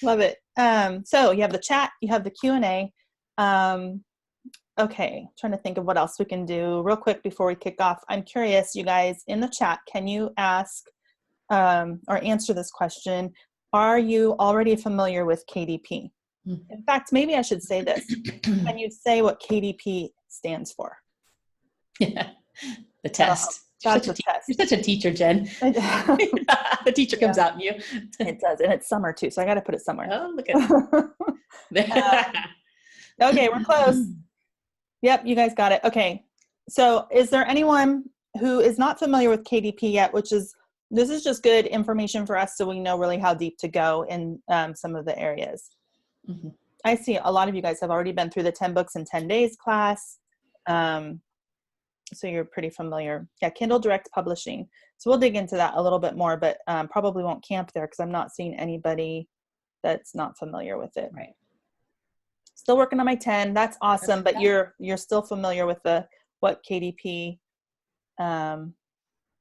Love it. So you have the chat, you have the Q&A. Okay, trying to think of what else we can do real quick before we kick off. I'm curious, you guys in the chat, can you ask or answer this question? Are you already familiar with KDP? In fact, maybe I should say this. Can you say what KDP stands for? Yeah, the test. That's a test. You're such a teacher, Jen. The teacher comes out in you. It does, and it's summer too, so I got to put it somewhere. Oh, look at okay, we're close. Yep, you guys got it. Okay, so is there anyone who is not familiar with KDP yet, this is just good information for us so we know really how deep to go in some of the areas. Mm-hmm. I see a lot of you guys have already been through the 10 books in 10 days class. So you're pretty familiar. Yeah, Kindle Direct Publishing. So we'll dig into that a little bit more, but probably won't camp there because I'm not seeing anybody that's not familiar with it. Right. Still working on my 10. That's awesome. But you're still familiar with what KDP.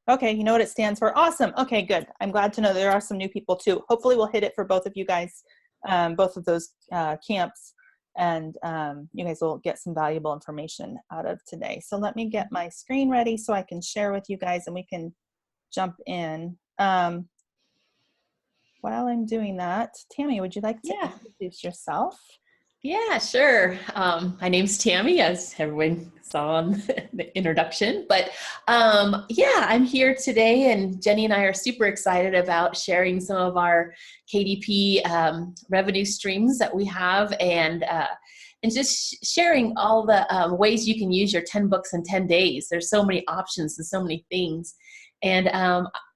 Okay, you know what it stands for. Awesome. Okay, good. I'm glad to know there are some new people too. Hopefully we'll hit it for both of you guys, both of those camps. And you guys will get some valuable information out of today. So let me get my screen ready so I can share with you guys and we can jump in. While I'm doing that, Tammy, would you like to introduce yourself? Yeah, sure. My name's Tammy, as everyone saw on the introduction. But yeah, I'm here today, and Jenny and I are super excited about sharing some of our KDP revenue streams that we have, and just sharing all the ways you can use your 10 books in 10 days. There's so many options and so many things. And,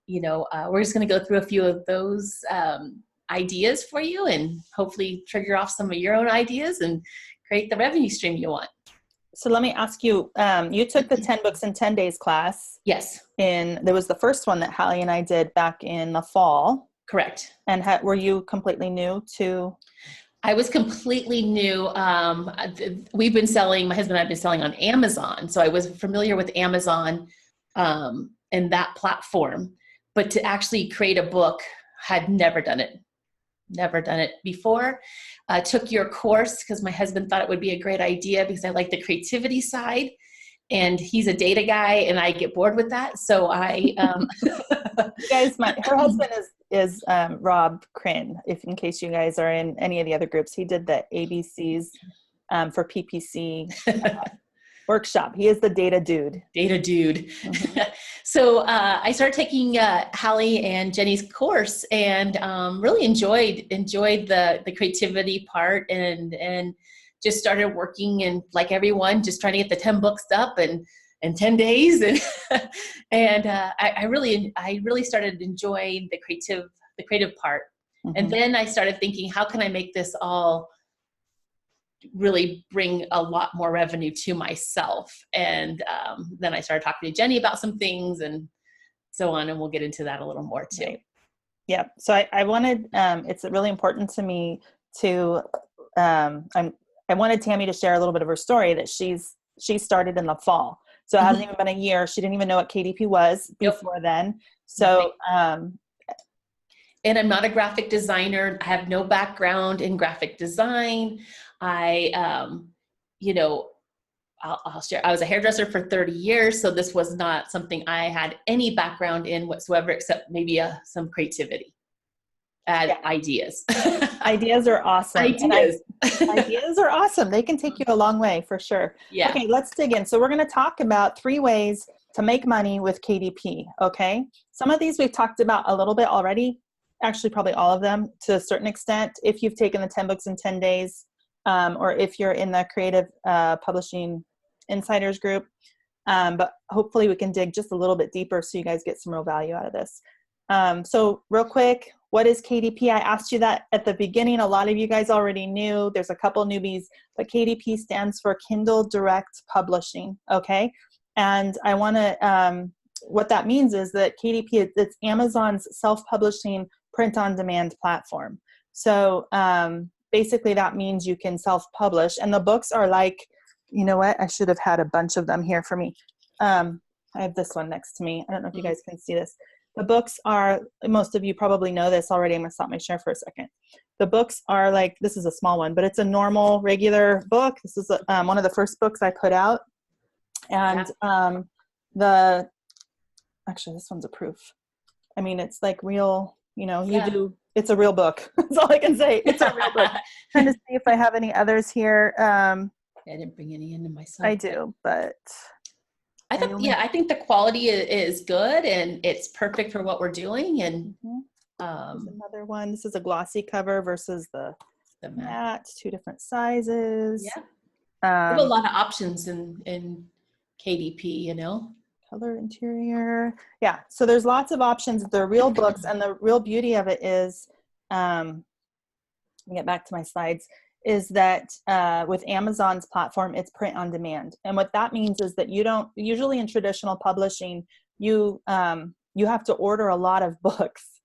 we're just going to go through a few of those ideas for you and hopefully trigger off some of your own ideas and create the revenue stream you want. So let me ask you, you took the 10 books in 10 days class. Yes. And there was the first one that Hallie and I did back in the fall. Correct. And were you completely new to? I was completely new. We've been selling, my husband and I have been selling on Amazon. So I was familiar with Amazon and that platform, but to actually create a book, had never done it before. Took your course because my husband thought it would be a great idea because I like the creativity side, and he's a data guy and I get bored with that. So I, you guys, her husband is Rob Crin, in case you guys are in any of the other groups. He did the ABCs for PPC workshop. He is the data dude. Mm-hmm. So I started taking Hallie and Jenny's course, and really enjoyed the creativity part, and just started working, and like everyone, just trying to get the 10 books up in 10 days, and I really started enjoying the creative part. Mm-hmm. And then I started thinking, how can I make this all really bring a lot more revenue to myself? And then I started talking to Jenny about some things and so on, and we'll get into that a little more too. Right. Yeah. So I wanted, it's really important to me to, I wanted Tammy to share a little bit of her story that she started in the fall. So it hasn't even been a year. She didn't even know what KDP was before then. So, and I'm not a graphic designer. I have no background in graphic design. I'll share. I was a hairdresser for 30 years, so this was not something I had any background in whatsoever, except maybe some creativity. Ideas. Ideas are awesome. Ideas are awesome. They can take you a long way for sure. Yeah. Okay, let's dig in. So we're going to talk about 3 ways to make money with KDP. Okay. Some of these we've talked about a little bit already. Actually, probably all of them to a certain extent. If you've taken the 10 books in 10 days, or if you're in the Creative Publishing Insiders group. But hopefully we can dig just a little bit deeper so you guys get some real value out of this. So real quick, what is KDP? I asked you that at the beginning. A lot of you guys already knew. There's a couple newbies, but KDP stands for Kindle Direct Publishing, okay? And I want to, what that means is that KDP, it's Amazon's self-publishing print-on-demand platform. So basically that means you can self-publish, and the books are like, you know what? I should have had a bunch of them here for me. I have this one next to me. I don't know if you guys can see this. The books are, most of you probably know this already. I'm going to stop my share for a second. The books are like, this is a small one, but it's a normal, regular book. This is one of the first books I put out. And actually, this one's a proof. I mean, it's like real, it's a real book. That's all I can say. It's a real book. Trying to see if I have any others here. I didn't bring any into myself. I do, but... I think the quality is good and it's perfect for what we're doing. And another one. This is a glossy cover versus the matte. 2 different sizes. Yeah, we have a lot of options in KDP. Color interior. Yeah, so there's lots of options. They're real books, and the real beauty of it is, let me get back to my slides. Is that with Amazon's platform, it's print on demand. And what that means is that you don't, usually in traditional publishing, you have to order a lot of books.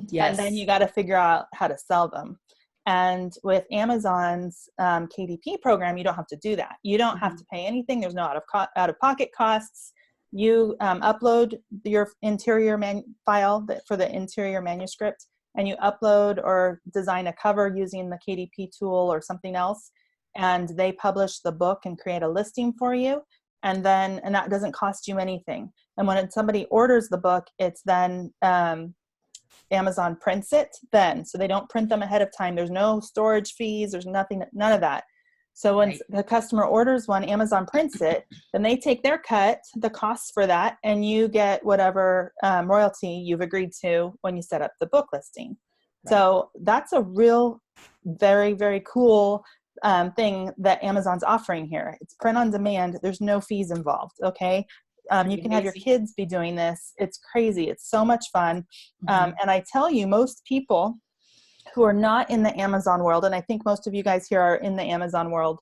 Yes. And then you got to figure out how to sell them. And with Amazon's KDP program, you don't have to do that. You don't have to pay anything. There's no out-of-pocket costs. You upload your interior file for the interior manuscript, and you upload or design a cover using the KDP tool or something else, and they publish the book and create a listing for you, and that doesn't cost you anything. And when somebody orders the book, it's then Amazon prints it then, so they don't print them ahead of time. There's no storage fees, there's nothing, none of that. So when the customer orders one, Amazon prints it, then they take their cut, the costs for that, and you get whatever royalty you've agreed to when you set up the book listing. Right. So that's a real, very, very cool thing that Amazon's offering here. It's print on demand. There's no fees involved, okay? You can have your kids be doing this. It's crazy. It's so much fun. And I tell you, most people who are not in the Amazon world, and I think most of you guys here are in the Amazon world,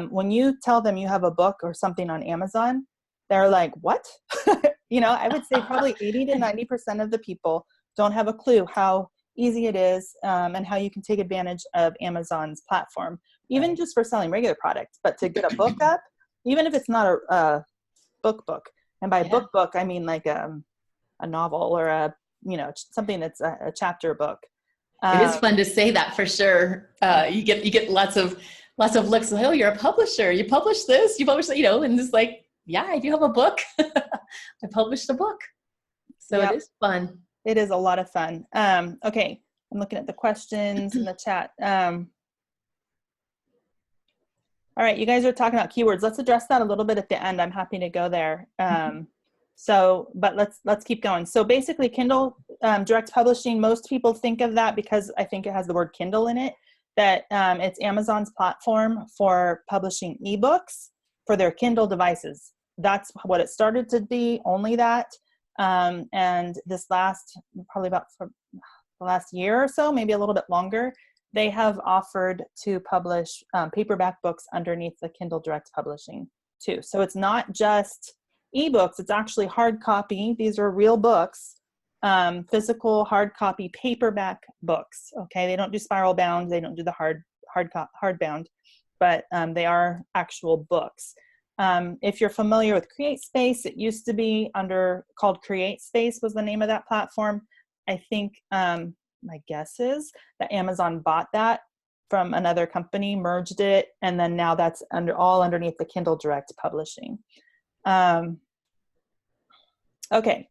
when you tell them you have a book or something on Amazon, they're like, what? I would say probably 80 to 90% of the people don't have a clue how easy it is and how you can take advantage of Amazon's platform, even just for selling regular products. But to get a book up, even if it's not a book, and by book, I mean like a novel or something that's a chapter book. It is fun to say that for sure. You get lots of looks. Oh, you're a publisher. You publish this. You publish that. And it's like, yeah, I do have a book. I published a book, so it is fun. It is a lot of fun. Okay, I'm looking at the questions in the chat. All right, you guys are talking about keywords. Let's address that a little bit at the end. I'm happy to go there. But let's keep going. So basically, Kindle Direct Publishing, most people think of that because I think it has the word Kindle in it, that it's Amazon's platform for publishing ebooks for their Kindle devices. That's what it started to be, only that. And this probably about for the last year or so, maybe a little bit longer, they have offered to publish paperback books underneath the Kindle Direct Publishing too. So it's not just ebooks, it's actually hard copy. These are real books, physical hard copy paperback books. Okay, they don't do spiral bound, they don't do the hard bound, but they are actual books. If you're familiar with CreateSpace, it used to be called CreateSpace was the name of that platform. I think my guess is that Amazon bought that from another company, merged it, and then now that's all underneath the Kindle Direct Publishing. Okay,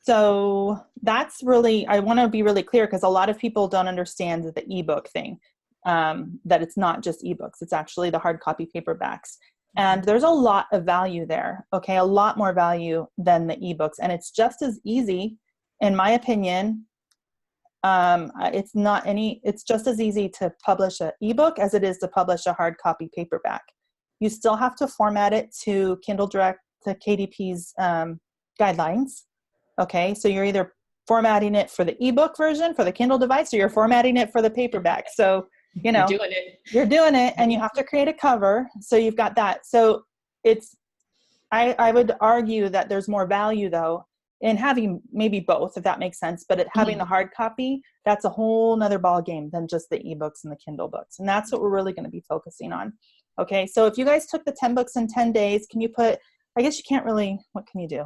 so that's really, I want to be really clear because a lot of people don't understand the ebook thing, that it's not just ebooks, it's actually the hard copy paperbacks. And there's a lot of value there, okay, a lot more value than the ebooks. And it's just as easy, in my opinion, it's just as easy to publish an ebook as it is to publish a hard copy paperback. You still have to format it to Kindle Direct, to KDP's guidelines. Okay, so you're either formatting it for the ebook version for the Kindle device, or you're formatting it for the paperback. So, you're doing it, and you have to create a cover. So you've got that. So I would argue that there's more value though in having maybe both, if that makes sense, but having the hard copy, that's a whole nother ball game than just the ebooks and the Kindle books. And that's what we're really going to be focusing on. Okay, so if you guys took the 10 books in 10 days, can you put, I guess you can't really, what can you do?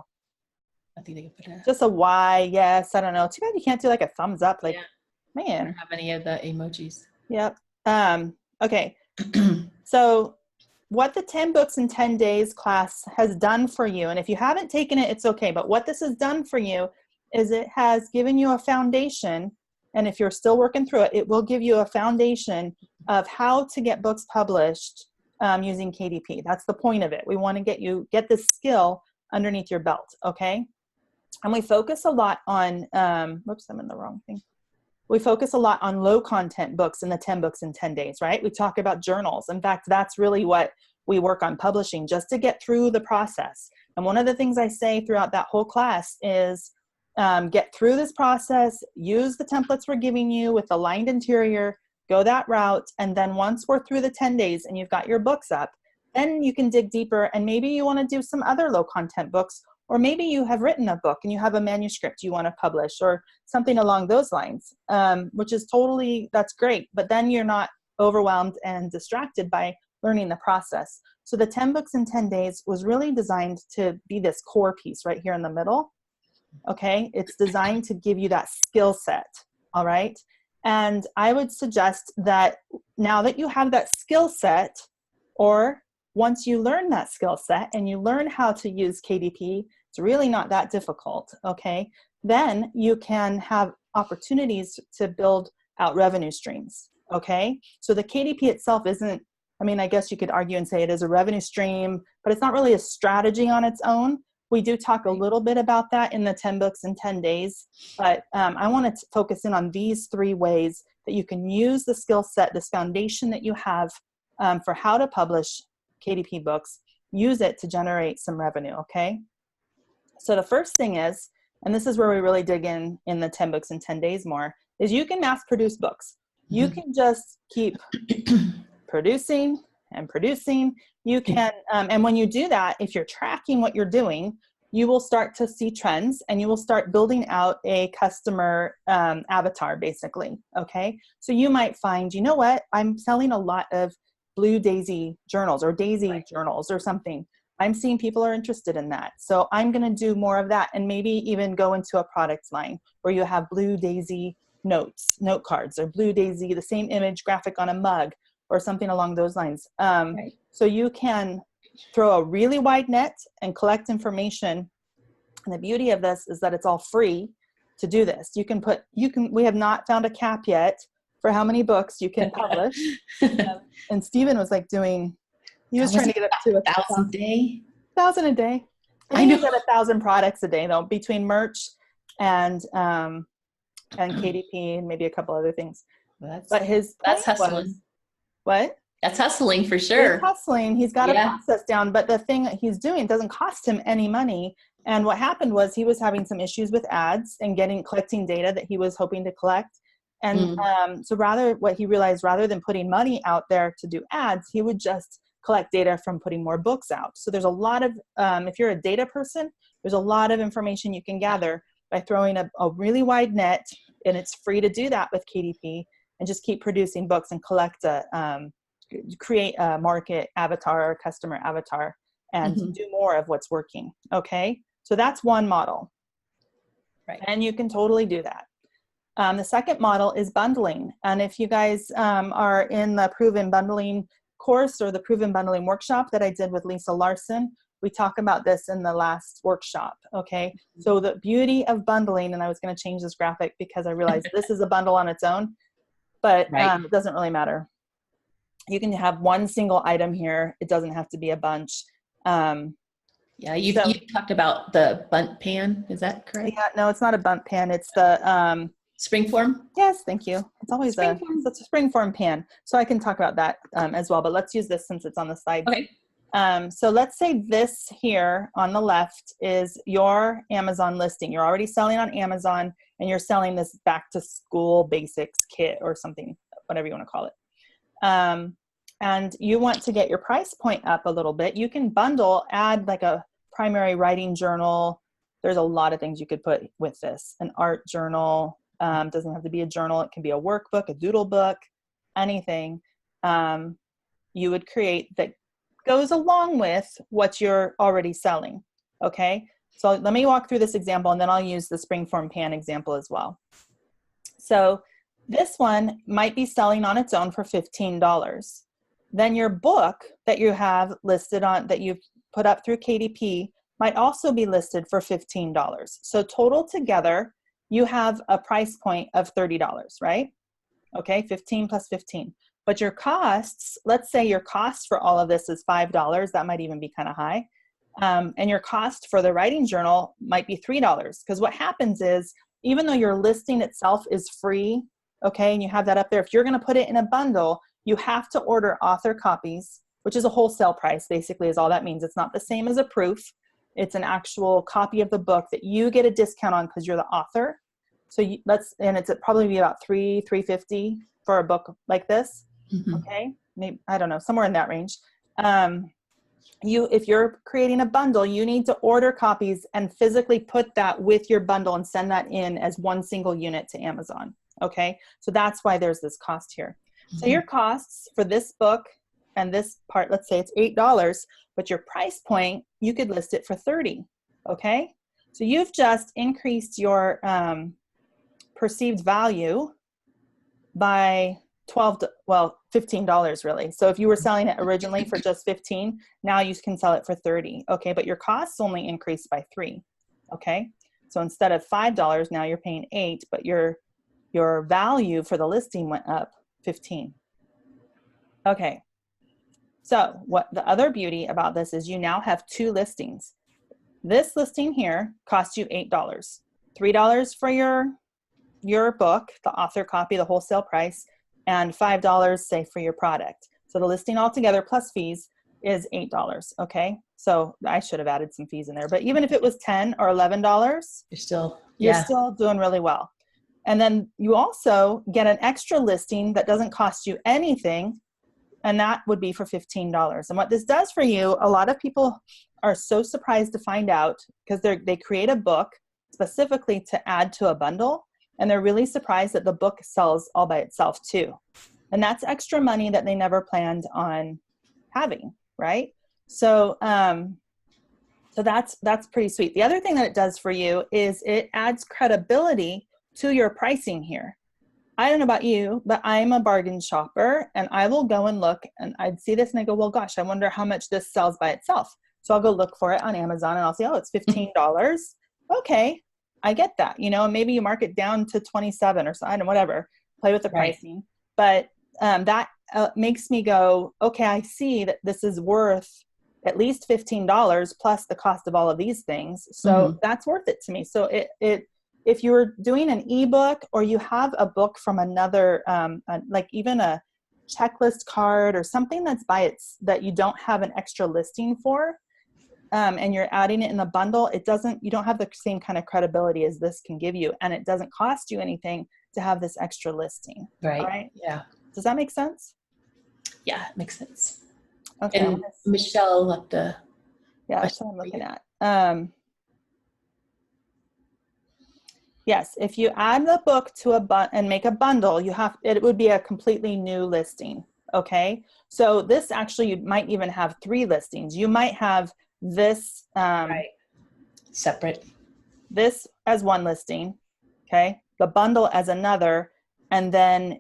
I think they can put a, Just a Y, yes, I don't know. Too bad you can't do like a thumbs up, like, yeah. I man. don't have any of the emojis. Yep. Okay. So what the 10 books in 10 days class has done for you, and if you haven't taken it, it's okay, but what this has done for you is it has given you a foundation, and if you're still working through it, it will give you a foundation of how to get books published using KDP. That's the point of it. We want to get this skill underneath your belt, okay? And we focus a lot on, whoops, I'm in the wrong thing. We focus a lot on low content books in the 10 books in 10 days, right? We talk about journals. In fact, that's really what we work on publishing, just to get through the process. And one of the things I say throughout that whole class is get through this process, use the templates we're giving you with the lined interior, go that route. And then once we're through the 10 days and you've got your books up, then you can dig deeper, and maybe you want to do some other low content books, or maybe you have written a book and you have a manuscript you want to publish or something along those lines, which is totally, that's great. But then you're not overwhelmed and distracted by learning the process. So the 10 books in 10 days was really designed to be this core piece right here in the middle. Okay. It's designed to give you that skill set. All right. And I would suggest that now that you have that skill set, or once you learn that skill set and you learn how to use KDP, it's really not that difficult, okay? Then you can have opportunities to build out revenue streams, okay? So the KDP itself isn't, I mean, I guess you could argue and say it is a revenue stream, but it's not really a strategy on its own. We do talk a little bit about that in the 10 books in 10 days, but I want to focus in on these 3 ways that you can use the skill set, this foundation that you have for how to publish KDP books, use it to generate some revenue, okay? So the first thing is, and this is where we really dig in the 10 books in 10 days more, is you can mass produce books. You can just keep producing and producing. You can, and when you do that, if you're tracking what you're doing, you will start to see trends and you will start building out a customer avatar, basically, okay? So you might find, you know what, I'm selling a lot of Blue Daisy journals or Daisy journals or something. I'm seeing people are interested in that. So I'm going to do more of that, and maybe even go into a product line where you have Blue Daisy notes, note cards, or Blue Daisy, the same image graphic on a mug or something along those lines. So you can throw a really wide net and collect information. And the beauty of this is that it's all free to do this. We have not found a cap yet for how many books you can publish. And Stephen was like he was trying to get up to 1,000 a day. 1,000 a day. I know. He's at 1,000 products a day though, between merch and KDP and maybe a couple other things. But that's hustling. What? That's hustling for sure. He's hustling. He's got a process down, but the thing that he's doing doesn't cost him any money. And what happened was he was having some issues with ads and collecting data that he was hoping to collect. And so what he realized, rather than putting money out there to do ads, he would just collect data from putting more books out. So there's a lot of, if you're a data person, there's a lot of information you can gather by throwing a really wide net, and it's free to do that with KDP, and just keep producing books and create a market avatar or customer avatar and do more of what's working. Okay. So that's one model. Right. And you can totally do that. The second model is bundling. And if you guys are in the Proven Bundling course or the Proven Bundling workshop that I did with Lisa Larson, we talk about this in the last workshop, okay? So the beauty of bundling, and I was going to change this graphic because I realized this is a bundle on its own, but it doesn't really matter. You can have one single item here. It doesn't have to be a bunch. Yeah, you talked about the bunt pan. Is that correct? Yeah, no, it's not a bunt pan. It's the springform. Yes, thank you. It's always it's a springform pan. So I can talk about that as well, but let's use this since it's on the side. Okay. So let's say this here on the left is your Amazon listing. You're already selling on Amazon and you're selling this back to school basics kit or something, whatever you want to call it. And you want to get your price point up a little bit. You can bundle, add like a primary writing journal. There's a lot of things you could put with this. An art journal, doesn't have to be a journal. It can be a workbook, a doodle book, anything you would create that goes along with what you're already selling. Okay. So let me walk through this example, and then I'll use the springform pan example as well. So this one might be selling on its own for $15. Then your book that you have listed on, that you've put up through KDP, might also be listed for $15. So total together, you have a price point of $30, right? Okay, 15 plus 15. But your costs, let's say your cost for all of this is $5. That might even be kind of high. And your cost for the writing journal might be $3. Because what happens is, even though your listing itself is free, okay, and you have that up there, if you're going to put it in a bundle, you have to order author copies, which is a wholesale price, basically, is all that means. It's not the same as a proof. It's an actual copy of the book that you get a discount on because you're the author. So and it's probably be about $350 for a book like this. Mm-hmm. Okay, maybe, I don't know, somewhere in that range. If you're creating a bundle, you need to order copies and physically put that with your bundle and send that in as one single unit to Amazon. Okay, so that's why there's this cost here. Mm-hmm. So your costs for this book and this part, let's say it's $8, but your price point, you could list it for $30. Okay, so you've just increased your perceived value by $15 really. So if you were selling it originally for just $15, now you can sell it for $30. Okay, but your costs only increased by $3. Okay, so instead of $5, now you're paying $8, but your value for the listing went up $15. Okay, so what the other beauty about this is you now have two listings. This listing here costs you $8, $3 for your book, the author copy, the wholesale price, and $5, say, for your product. So the listing altogether plus fees is $8, okay? So I should have added some fees in there, but even if it was $10 or $11, you're still doing really well. And then you also get an extra listing that doesn't cost you anything, and that would be for $15. And what this does for you, a lot of people are so surprised to find out, because they create a book specifically to add to a bundle, and they're really surprised that the book sells all by itself too. And that's extra money that they never planned on having, right? So so that's pretty sweet. The other thing that it does for you is it adds credibility to your pricing here. I don't know about you, but I'm a bargain shopper, and I will go and look, and I'd see this and I go, well, gosh, I wonder how much this sells by itself. So I'll go look for it on Amazon, and I'll see, oh, it's $15. Okay, I get that, and maybe you mark it down to 27 or so, I don't know, whatever, play with the pricing. But that makes me go, okay, I see that this is worth at least $15 plus the cost of all of these things. So that's worth it to me. So if you're doing an ebook, or you have a book from another, like even a checklist card or something that's that you don't have an extra listing for, and you're adding it in the bundle, you don't have the same kind of credibility as this can give you, and it doesn't cost you anything to have this extra listing. Right. All right. Yeah. Does that make sense? Yeah, it makes sense. Okay. And Michelle left a. Yeah, that's what I'm looking at. Yes, if you add the book to and make a bundle, it would be a completely new listing. Okay. So this actually, you might even have 3 listings. You might have this separate, this as one listing, okay, the bundle as another, and then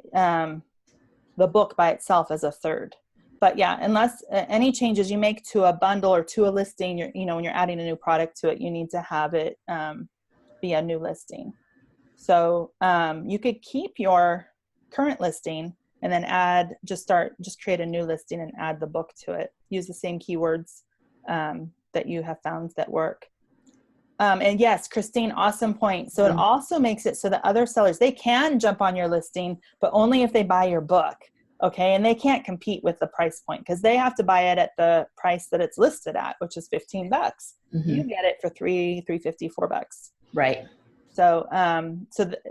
the book by itself as a third. But yeah, unless any changes you make to a bundle or to a listing, when you're adding a new product to it, you need to have it be a new listing. So you could keep your current listing and then just create a new listing and add the book to it. Use the same keywords that you have found that work. And yes, Christine, awesome point. So it also makes it so that other sellers, they can jump on your listing, but only if they buy your book. Okay. And they can't compete with the price point, because they have to buy it at the price that it's listed at, which is $15. You get it for $3.50, $4. Right. So,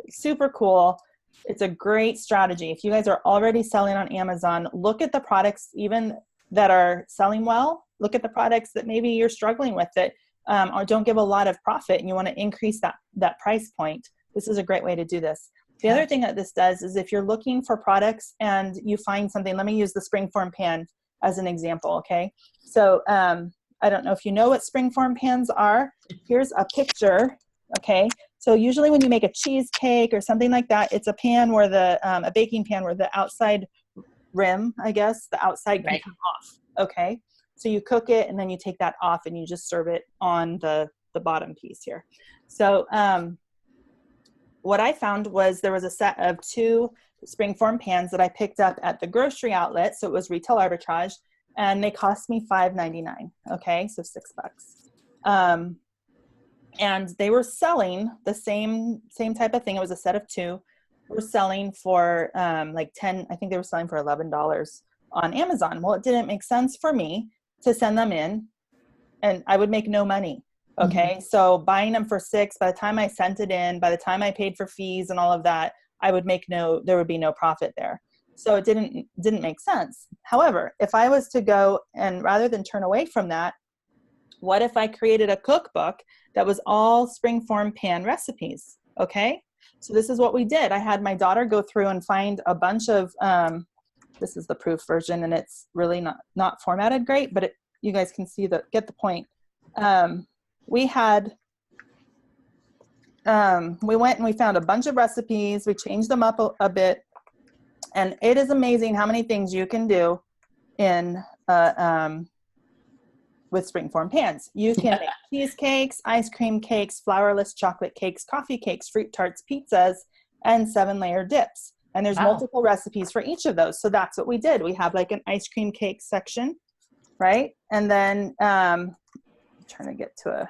super cool. It's a great strategy. If you guys are already selling on Amazon, look at the products even that are selling well. Look at the products that maybe you're struggling with it, or don't give a lot of profit, and you want to increase that price point. This is a great way to do this. The other thing that this does is, if you're looking for products and you find something, let me use the springform pan as an example. Okay. So, I don't know if you know what springform pans are. Here's a picture, okay? So usually when you make a cheesecake or something like that, it's a pan where a baking pan where the outside rim, I guess, the outside can come off, okay? So you cook it and then you take that off and you just serve it on the bottom piece here. So what I found was there was a set of 2 springform pans that I picked up at the grocery outlet. So it was retail arbitrage, and they cost me $5.99. Okay, so $6. And they were selling the same type of thing. It was a set of 2. Were selling for like 10. I think they were selling for $11 on Amazon. Well, it didn't make sense for me to send them in, and I would make no money. Okay, so buying them for $6, by the time I sent it in, by the time I paid for fees and all of that, I would make there would be no profit there. So it didn't make sense. However, if I was to go and rather than turn away from that, what if I created a cookbook that was all springform pan recipes? Okay, so this is what we did. I had my daughter go through and find a bunch of, this is the proof version, and it's really not formatted great, but you guys can see get the point. We went and we found a bunch of recipes. We changed them up a bit, and it is amazing how many things you can do in with springform pans. You can make cheesecakes, ice cream cakes, flourless chocolate cakes, coffee cakes, fruit tarts, pizzas, and 7-layer dips. And there's multiple recipes for each of those. So that's what we did. We have like an ice cream cake section, right? And then I'm trying to get to a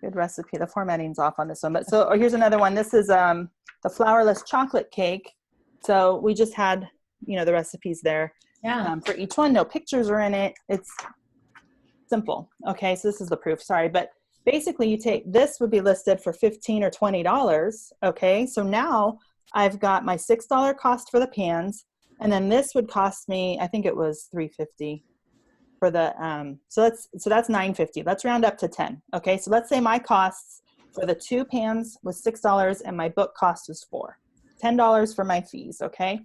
good recipe. The formatting's off on this one, but so here's another one. This is the flourless chocolate cake. So we just had, the recipes there for each one. No pictures are in it. It's simple. Okay, so this is the proof. Sorry, but basically, this would be listed for $15 or $20. Okay, so now I've got my $6 cost for the pans, and then this would cost me, I think it was $3.50 for the. So that's $9.50. Let's round up to 10. Okay, so let's say my costs for the 2 pans was $6, and my book cost was $10 for my fees. Okay,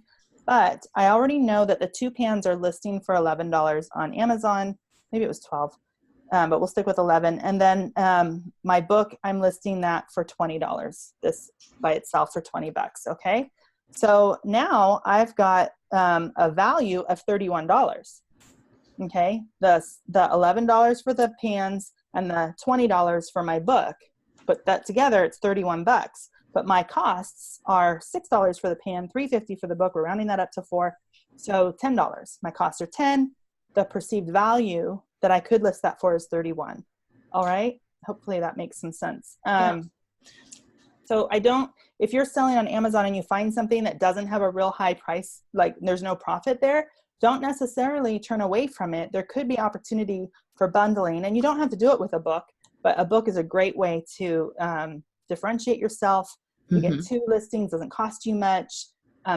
but I already know that the 2 pans are listing for $11 on Amazon. Maybe it was 12, but we'll stick with 11. And then my book, I'm listing that for $20. This by itself for $20. Okay, so now I've got a value of $31. Okay, the $11 for the pans and the $20 for my book, but that together it's $31. But my costs are $6 for the pan, $3.50 for the book. We're rounding that up to $4, so $10. My costs are $10. The perceived value that I could list that for is $31. All right. Hopefully that makes some sense. So if you're selling on Amazon and you find something that doesn't have a real high price, like there's no profit there, don't necessarily turn away from it. There could be opportunity for bundling, and you don't have to do it with a book, but a book is a great way to differentiate yourself. You get 2 listings, doesn't cost you much.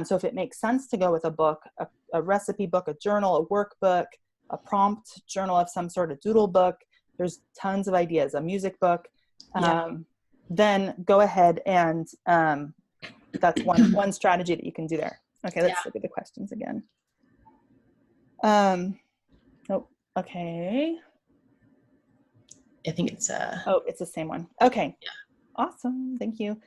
So if it makes sense to go with a book, a recipe book, a journal, a workbook, a prompt journal of some sort, a doodle book, there's tons of ideas, a music book, then go ahead and that's one strategy that you can do there. Okay, let's look at the questions again. Oh, okay. I think it's oh, it's the same one. Okay. Yeah. Awesome. Thank you.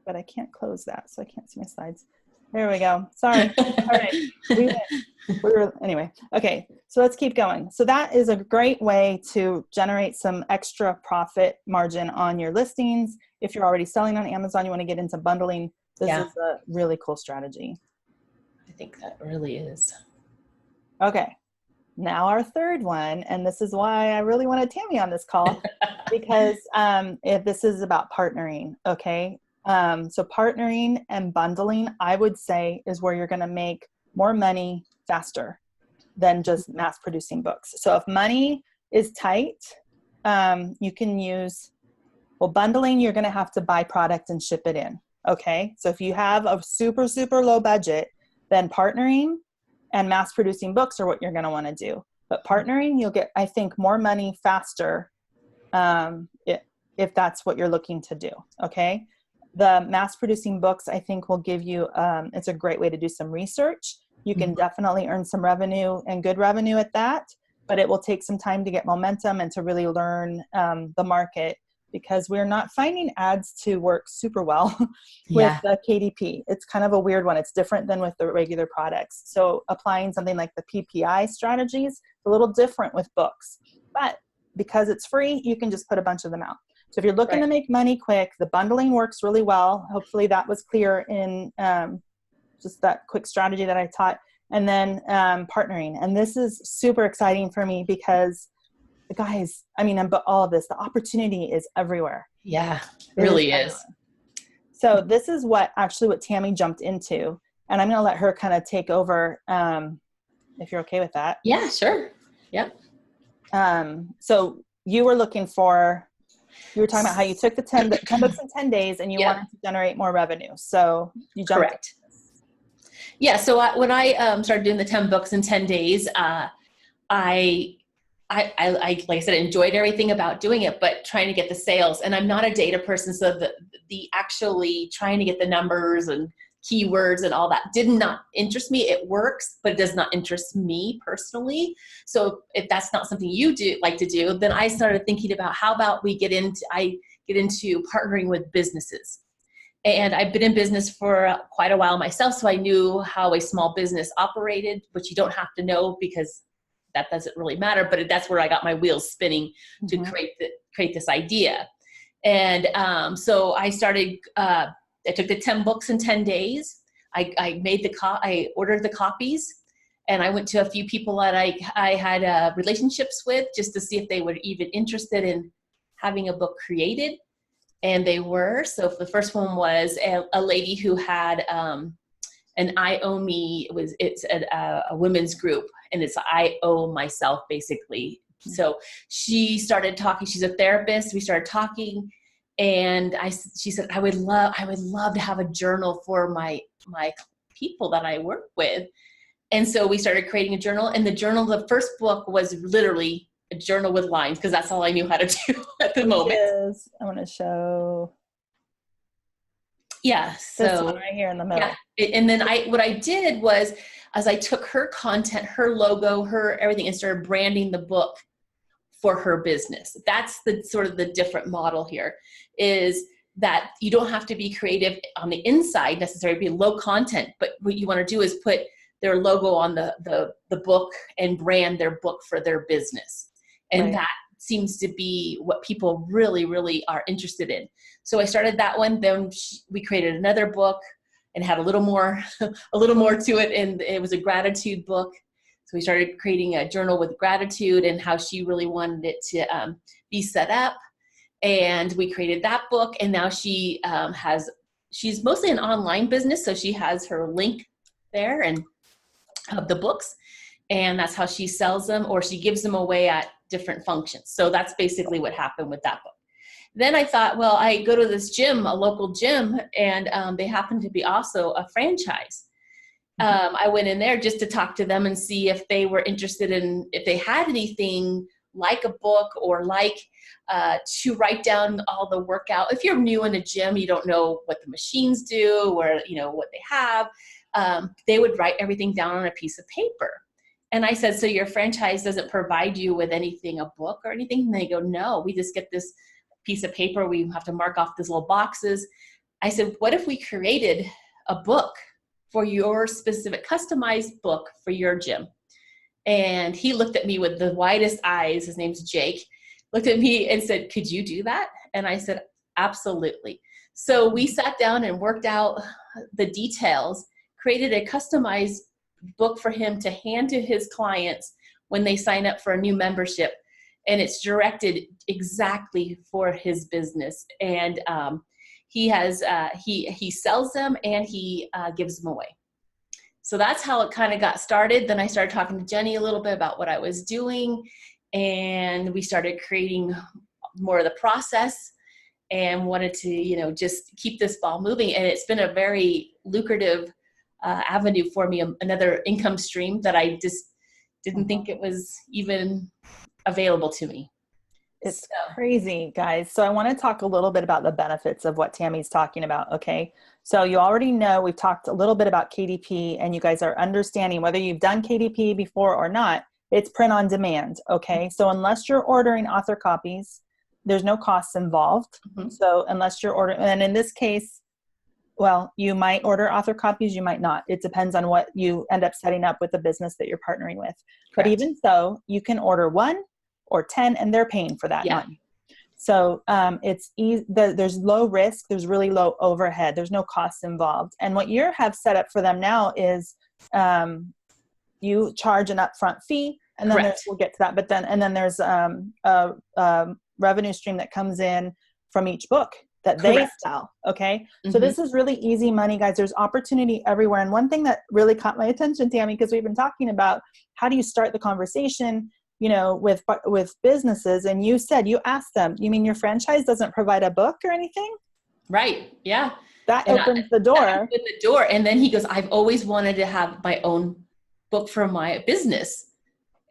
But I can't close that, so I can't see my slides. There we go. Sorry. All right. Anyway. Okay. So let's keep going. So that is a great way to generate some extra profit margin on your listings. If you're already selling on Amazon, you want to get into bundling. This is a really cool strategy. I think that really is. Okay. Now our third one, and this is why I really wanted Tammy on this call, because if this is about partnering, okay? So partnering and bundling, I would say, is where you're going to make more money faster than just mass producing books. So if money is tight, you can use, bundling, you're going to have to buy product and ship it in, okay? So if you have a super, super low budget, then partnering and mass producing books are what you're going to want to do. But partnering, you'll get, I think, more money faster if that's what you're looking to do, okay? The mass producing books, I think, will give you, it's a great way to do some research. You can definitely earn some revenue and good revenue at that. but it will take some time to get momentum and to really learn the market, because we're not finding ads to work super well with the KDP. It's kind of a weird one. It's different than with the regular products. So applying something like the PPI strategies is a little different with books, but because it's free, you can just put a bunch of them out. So if you're looking to make money quick, the bundling works really well. Hopefully that was clear in just that quick strategy that I taught. And then partnering. And this is super exciting for me because, guys, I mean, but all of this, the opportunity is everywhere. Yeah, it really is. So this is what Tammy jumped into. And I'm going to let her kind of take over if you're okay with that. Yeah, sure. Yep. So you were talking about how you took the 10 books in 10 days and you wanted to generate more revenue. So you jumped. Correct. Yeah. So when I started doing the 10 books in 10 days, I like I said, enjoyed everything about doing it, but trying to get the sales. And I'm not a data person. So the actually trying to get the numbers and keywords and all that did not interest me. It works, but it does not interest me personally. So if that's not something you like to do, then I started thinking about how about I get into partnering with businesses. And I've been in business for quite a while myself. So I knew how a small business operated, which you don't have to know because that doesn't really matter, but that's where I got my wheels spinning to create this idea. And so I started, I took the 10 books in 10 days. I ordered the copies, and I went to a few people that I had relationships with just to see if they were even interested in having a book created. And they were. So the first one was a lady who had an I Owe Me. It's a women's group, and it's I owe myself basically. So she started talking. She's a therapist. We started talking, and she said, I would love to have a journal for my people that I work with. And so we started creating a journal, and the first book was literally a journal with lines, because that's all I knew how to do at the moment. I want to show. Yeah. So this one right here in the middle. Yeah. And then what I did was, as I took her content, her logo, her everything, and started branding the book for her business. That's the sort of the different model here, is that you don't have to be creative on the inside necessarily, be low content, but what you want to do is put their logo on the book and brand their book for their business. And that seems to be what people really, really are interested in. So I started that one. Then we created another book and had a little more to it. And it was a gratitude book. So we started creating a journal with gratitude and how she really wanted it to be set up. And we created that book. And now she's mostly an online business. So she has her link there and of the books. And that's how she sells them, or she gives them away at different functions. So that's basically what happened with that book. Then I thought, well, I go to this gym, a local gym, and they happen to be also a franchise. I went in there just to talk to them and see if they were interested in, if they had anything like a book or like to write down all the workout. If you're new in a gym, you don't know what the machines do or what they have. They would write everything down on a piece of paper. And I said, so your franchise doesn't provide you with anything, a book or anything? And they go, no, we just get this piece of paper. We have to mark off these little boxes. I said, what if we created a book for your specific customized book for your gym? And he looked at me with the widest eyes. His name's Jake. Looked at me and said, could you do that? And I said, absolutely. So we sat down and worked out the details, created a customized book for him to hand to his clients when they sign up for a new membership. And it's directed exactly for his business. And he sells them and he gives them away. So that's how it kind of got started. Then I started talking to Jenny a little bit about what I was doing, and we started creating more of the process and wanted to, just keep this ball moving. And it's been a very lucrative avenue for me, another income stream that I just didn't think it was even available to me. It's crazy, guys. So I want to talk a little bit about the benefits of what Tammy's talking about. Okay. So you already know, we've talked a little bit about KDP, and you guys are understanding whether you've done KDP before or not. it's print on demand. Okay. So unless you're ordering author copies, there's no costs involved. Mm-hmm. So unless you're ordering, and in this case, well, you might order author copies, you might not. It depends on what you end up setting up with the business that you're partnering with. Correct. But even so, you can order 1 or 10 and they're paying for that money. So it's easy. There's low risk. There's really low overhead. There's no costs involved. And what you have set up for them now is you charge an upfront fee, and then we'll get to that. But then there's a revenue stream that comes in from each book that they sell. Okay. Mm-hmm. So this is really easy money, guys. There's opportunity everywhere. And one thing that really caught my attention, Tammy, because we've been talking about how do you start the conversation, you know, with businesses. And you said, you asked them, you mean your franchise doesn't provide a book or anything? Right. Yeah. That opens the door. That opened the door. And then he goes, I've always wanted to have my own book for my business.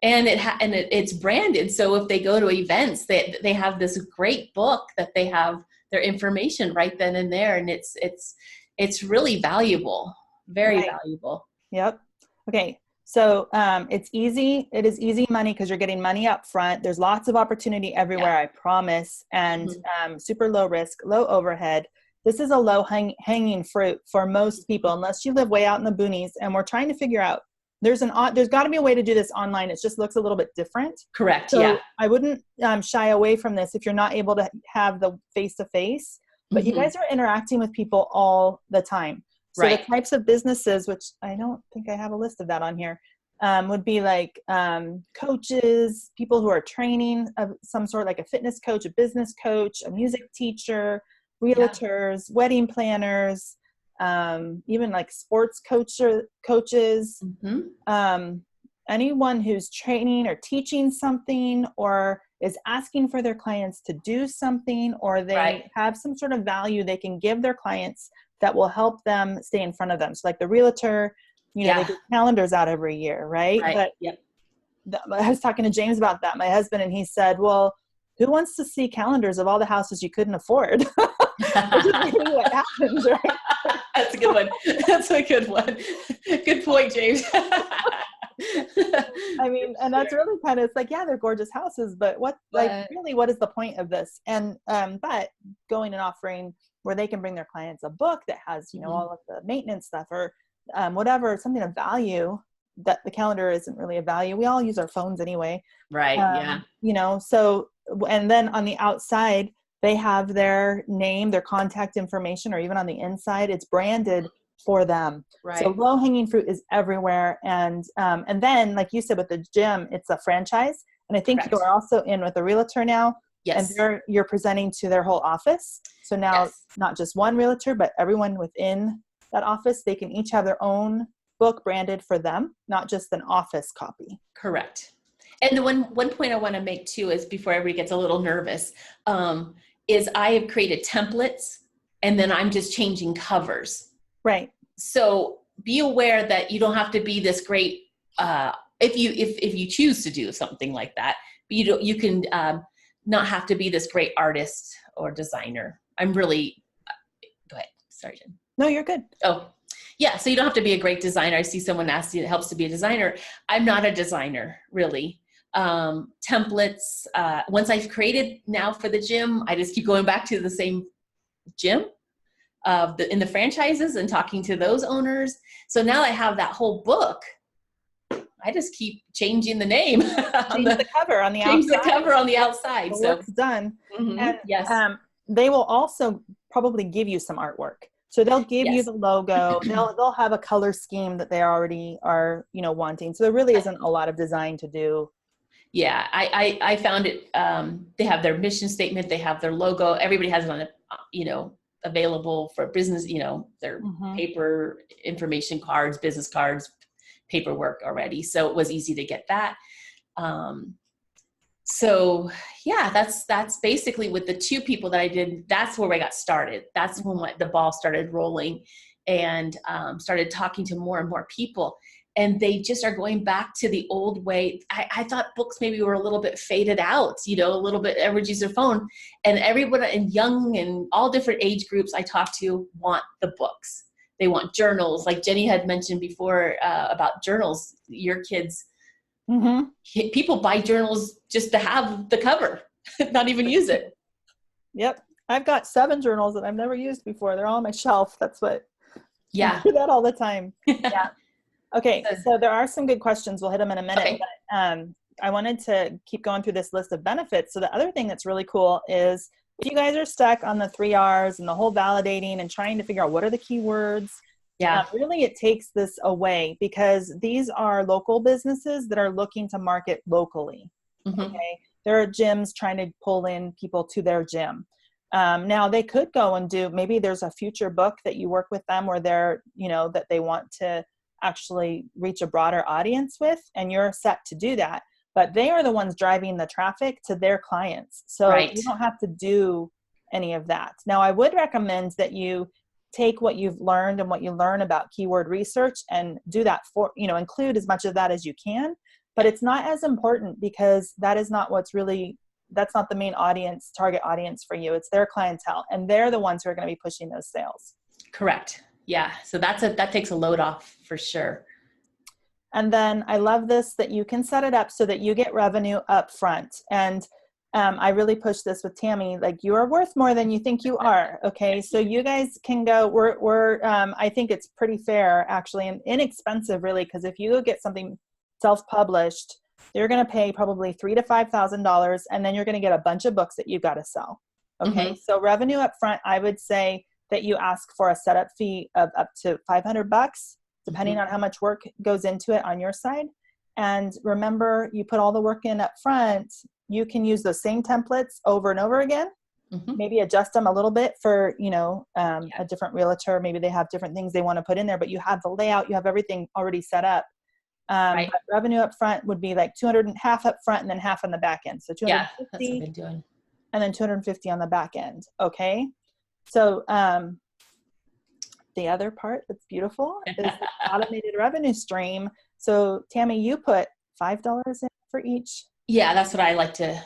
And it's branded. So if they go to events, they have this great book that they have their information right then and there. And it's really valuable, very valuable. Yep. Okay. So it's easy. It is easy money because you're getting money up front. There's lots of opportunity everywhere, I promise. And super low risk, low overhead. This is a low hanging fruit for most people, unless you live way out in the boonies. And we're trying to figure out, there's got to be a way to do this online. It just looks a little bit different. Correct. So I wouldn't shy away from this if you're not able to have the face-to-face, but you guys are interacting with people all the time. So the types of businesses, which I don't think I have a list of that on here, would be like coaches, people who are training of some sort, like a fitness coach, a business coach, a music teacher, realtors, wedding planners, even like sports coaches, anyone who's training or teaching something or is asking for their clients to do something, or they have some sort of value they can give their clients that will help them stay in front of them. So like the realtor, you know, they get calendars out every year, right? But I was talking to James about that, my husband, and he said, well, who wants to see calendars of all the houses you couldn't afford? Which is really what happens, right? That's a good one. That's a good one. Good point, James. I mean, and that's really kind of, it's like, yeah, they're gorgeous houses, but what is the point of this? And, but going and offering where they can bring their clients a book that has, you know, all of the maintenance stuff or whatever, something of value, that the calendar isn't really a value. We all use our phones anyway. Right. You know, so, and then on the outside, they have their name, their contact information, or even on the inside, it's branded for them. Right. So low hanging fruit is everywhere. And then, like you said, with the gym, it's a franchise. And I think you are also in with a realtor now. Yes. And you're presenting to their whole office. So now not just one realtor, but everyone within that office, they can each have their own book branded for them, not just an office copy. Correct. And the one point I want to make too is, before everybody gets a little nervous, is I have created templates and then I'm just changing covers. Right. So be aware that you don't have to be this great, if you choose to do something like that, but you can not have to be this great artist or designer. I'm really, go ahead. Sorry, Jen. No, you're good. Oh, yeah. So you don't have to be a great designer. I see someone ask you, it helps to be a designer. I'm not a designer, really. Templates, once I've created now for the gym, I just keep going back to the same gym in the franchises and talking to those owners. So now I have that whole book. I just keep changing the name. Change the cover on the outside. Change the cover on the outside. The so work's done. Mm-hmm. And yes. They will also probably give you some artwork. So they'll give you the logo. They'll have a color scheme that they already are, you know, wanting. So there really isn't a lot of design to do. Yeah, I found it. They have their mission statement. They have their logo. Everybody has it on, you know, available for business. You know, their paper information cards, business cards, paperwork already. So it was easy to get that. So yeah, that's basically with the 2 people that I did. That's where I got started. That's when the ball started rolling, and started talking to more and more people. And they just are going back to the old way. I thought books maybe were a little bit faded out, you know, a little bit, everyone uses their phone. And everyone in young and all different age groups I talk to want the books. They want journals. Like Jenny had mentioned before about journals. Your kids Mm-hmm. People buy journals just to have the cover, not even use it. Yep. I've got 7 journals that I've never used before. They're all on my shelf. That's what I Yeah. do that all the time. Yeah. Okay. So there are some good questions. We'll hit them in a minute. Okay. But I wanted to keep going through this list of benefits. So the other thing that's really cool is if you guys are stuck on the 3 R's and the whole validating and trying to figure out what are the keywords, Yeah. really it takes this away because these are local businesses that are looking to market locally. Mm-hmm. Okay. There are gyms trying to pull in people to their gym. Now they could go and do, maybe there's a future book that you work with them where they're, that they want to actually reach a broader audience with, and you're set to do that. But they are the ones driving the traffic to their clients. So Right. you don't have to do any of that. Now I would recommend that you take what you've learned and what you learn about keyword research and do that for, include as much of that as you can, but it's not as important because that is not that's not the main target audience for you. It's their clientele, and they're the ones who are going to be pushing those sales. Correct. Yeah. So that takes a load off for sure. And then I love this, that you can set it up so that you get revenue up front. And I really push this with Tammy, like you are worth more than you think you are. Okay. So you guys can go, I think it's pretty fair actually, and inexpensive really. Cause if you go get something self-published, you're going to pay probably $3,000 to $5,000. And then you're going to get a bunch of books that you got to sell. Okay. Mm-hmm. So revenue up front, I would say that you ask for a setup fee of up to $500, depending on how much work goes into it on your side. And remember, you put all the work in up front, you can use those same templates over and over again, maybe adjust them a little bit for, a different realtor. Maybe they have different things they want to put in there, but you have the layout, you have everything already set up. Right. But revenue up front would be like 200 and half up front and then half on the back end. So 250, yeah, that's what I've been doing. And then 250 on the back end. Okay. So, the other part that's beautiful is the automated revenue stream. So Tammy, you put $5 in for each. Yeah, that's what I like to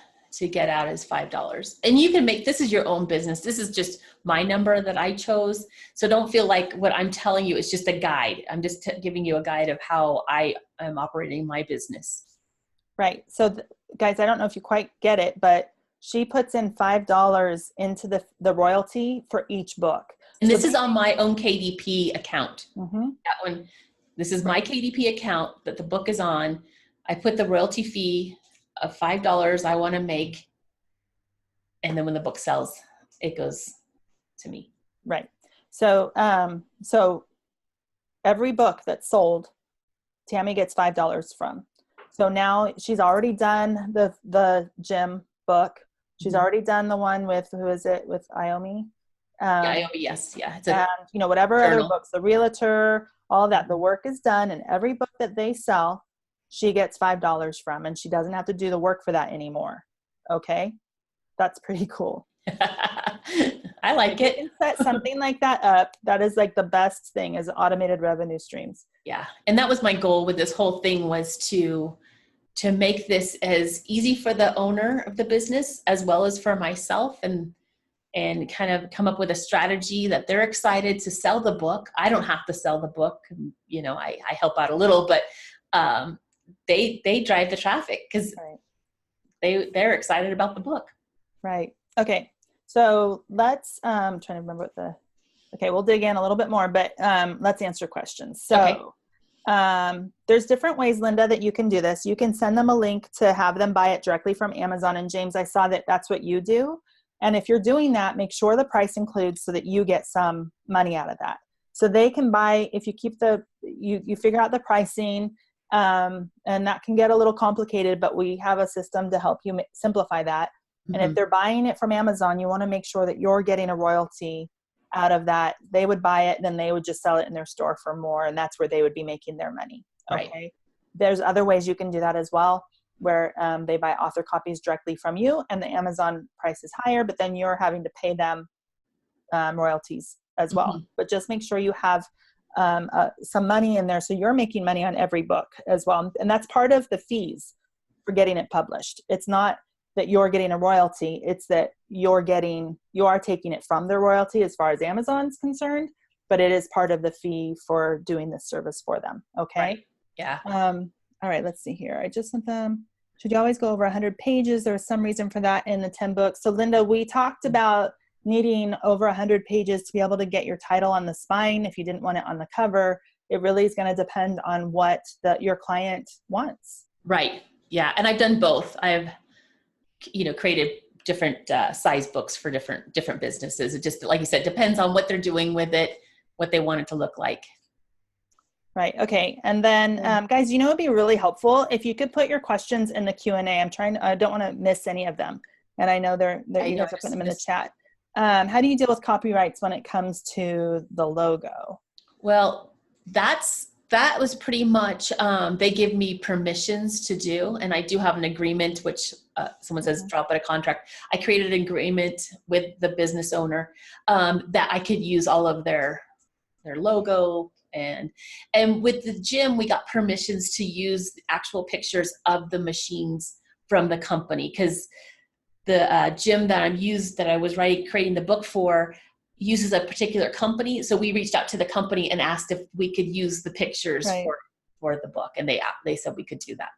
get out is $5. And you can this is your own business. This is just my number that I chose. So don't feel like what I'm telling you is just a guide. I'm just giving you a guide of how I am operating my business. Right. So guys, I don't know if you quite get it, but she puts in $5 into the royalty for each book. And this is on my own KDP account. Mm-hmm. That one, this is my KDP account that the book is on. I put the royalty fee of $5 I want to make. And then when the book sells, it goes to me. Right. So, so every book that's sold, Tammy gets $5 from. So now she's already done the gym book. She's already done the one with, who is it, with Iomi? Iomi, yes. Yeah. It's and, whatever journal. Other books, the realtor, all of that, the work is done, and every book that they sell, she gets $5 from, and she doesn't have to do the work for that anymore. Okay. That's pretty cool. I like it. You can set something like that up. That is like the best thing, is automated revenue streams. Yeah. And that was my goal with this whole thing, was to make this as easy for the owner of the business as well as for myself, and kind of come up with a strategy that they're excited to sell the book. I don't have to sell the book. I help out a little, but they drive the traffic because they're excited about the book. Right. Okay. So let's, trying to remember okay, we'll dig in a little bit more, but let's answer questions. So there's different ways, Linda, that you can do this. You can send them a link to have them buy it directly from Amazon. And James, I saw that that's what you do. And if you're doing that, make sure the price includes so that you get some money out of that. So they can buy, if you keep you figure out the pricing, and that can get a little complicated, but we have a system to help you simplify that. And if they're buying it from Amazon, you want to make sure that you're getting a royalty out of that. They would buy it, then they would just sell it in their store for more, and that's where they would be making their money. Okay. Right. There's other ways you can do that as well, where they buy author copies directly from you, and the Amazon price is higher, but then you're having to pay them royalties as well. But just make sure you have some money in there, so you're making money on every book as well. And that's part of the fees for getting it published. It's not that you're getting a royalty, it's that you are taking it from the royalty as far as Amazon's concerned, but it is part of the fee for doing this service for them. Okay. Right. Yeah. All right, let's see here. I just sent them. Should you always go over 100 pages? There was some reason for that in the 10 books. So Linda, we talked about needing over 100 pages to be able to get your title on the spine. If you didn't want it on the cover, it really is going to depend on what your client wants. Right. Yeah. And I've done both. I've, created different size books for different businesses. It just, like you said, depends on what they're doing with it, what they want it to look like. Right. Okay. And then, guys, it'd be really helpful if you could put your questions in the Q&A. I don't want to miss any of them. And I know you guys are putting them in the chat. How do you deal with copyrights when it comes to the logo? Well, that was pretty much, they give me permissions to do, and I do have an agreement, which someone says drop out a contract. I created an agreement with the business owner that I could use all of their logo, and with the gym, we got permissions to use actual pictures of the machines from the company, because the gym that I was creating the book for uses a particular company. So we reached out to the company and asked if we could use the pictures for the book. And they said we could do that.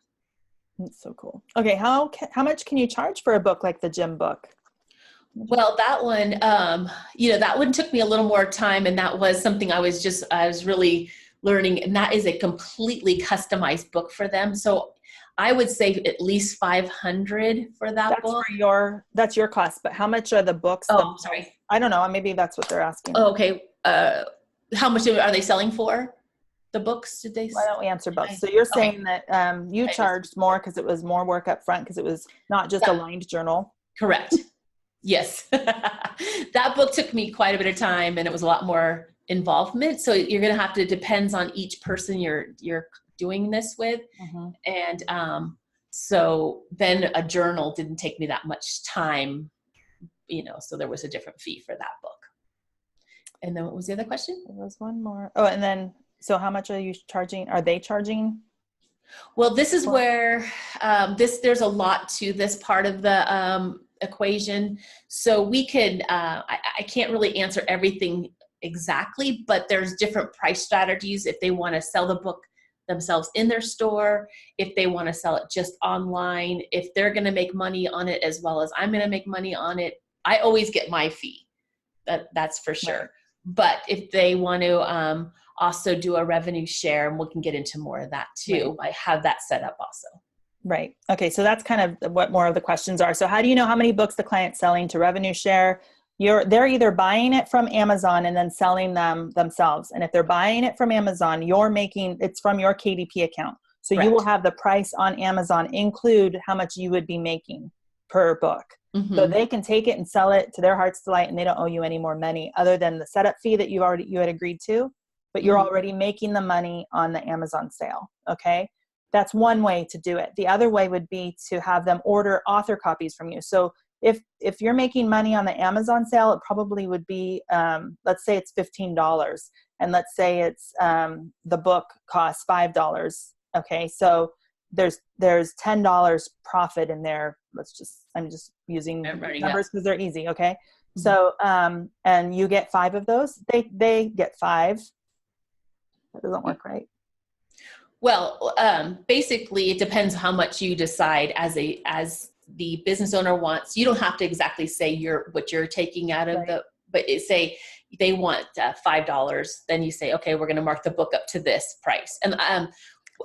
That's so cool. Okay. How much can you charge for a book like the gym book? Well, that one, that one took me a little more time, and that was something I was really learning, and that is a completely customized book for them. So I would say at least 500 for that book. That's your cost, but how much are the books? Oh, sorry. I don't know. Maybe that's what they're asking. Oh, okay. How much are they selling for? The books, did they? Why don't we answer both? So you're saying that you charged more because it was more work up front, because it was not just a lined journal. Correct. Yes. That book took me quite a bit of time, and it was a lot more involvement. So you're going to have to, depends on each person you're doing this with. Mm-hmm. And so then a journal didn't take me that much time, so there was a different fee for that book. And then what was the other question? There was one more. Oh, and then, so how much are you charging? Are they charging? Well, this is where there's a lot to this part of the equation. So we could, I can't really answer everything exactly, but there's different price strategies if they want to sell the book themselves in their store, if they want to sell it just online, if they're going to make money on it as well as I'm going to make money on it. I always get my fee. That's for sure. Right. But if they want to also do a revenue share, and we can get into more of that too. Right. I have that set up also. Right. Okay. So that's kind of what more of the questions are. So how do you know how many books the client's selling to revenue share? They're either buying it from Amazon and then selling them themselves. And if they're buying it from Amazon, it's from your KDP account. So Correct. You will have the price on Amazon include how much you would be making per book. Mm-hmm. So they can take it and sell it to their heart's delight, and they don't owe you any more money other than the setup fee that you had agreed to, but you're mm-hmm. already making the money on the Amazon sale. Okay. That's one way to do it. The other way would be to have them order author copies from you. So if you're making money on the Amazon sale, it probably would be, let's say it's $15, and let's say it's the book costs $5. Okay. So there's $10 profit in there. I'm just using numbers because they're easy. Okay. Mm-hmm. So, and you get 5 of those, they get 5. That doesn't work right. Well, basically it depends how much you decide as the business owner wants. You don't have to exactly say what you're taking out of right. But say they want $5. Then you say, okay, we're going to mark the book up to this price. And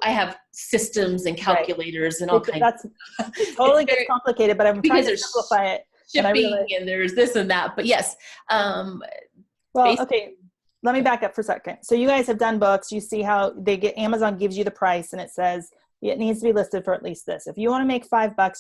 I have systems and calculators right. and all kinds. That's totally gets complicated, but I'm trying to simplify it. Shipping and there's this and that, but yes. Okay. Let me back up for a second. So you guys have done books. You see how Amazon gives you the price, and it says it needs to be listed for at least this. If you want to make $5,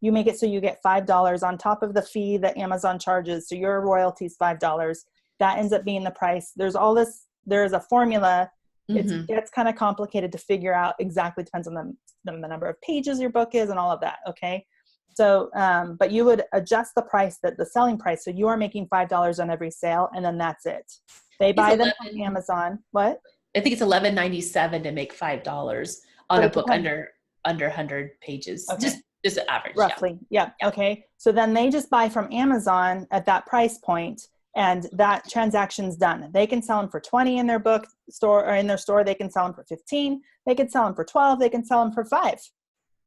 you make it so you get $5 on top of the fee that Amazon charges. So your royalty is $5. That ends up being the price. There's a formula. Mm-hmm. It gets kind of complicated to figure out exactly, depends on the number of pages your book is and all of that. Okay. So, but you would adjust the price, the selling price. So you are making $5 on every sale, and then that's it. They buy them from Amazon. What? I think it's $11.97 to make $5 on a book under 100 pages. Okay. Just an average. Roughly. Yeah. Okay. So then they just buy from Amazon at that price point, and that transaction's done. They can sell them for 20 in their book store, or in their store. They can sell them for 15. They can sell them for 12. They can sell them for 5.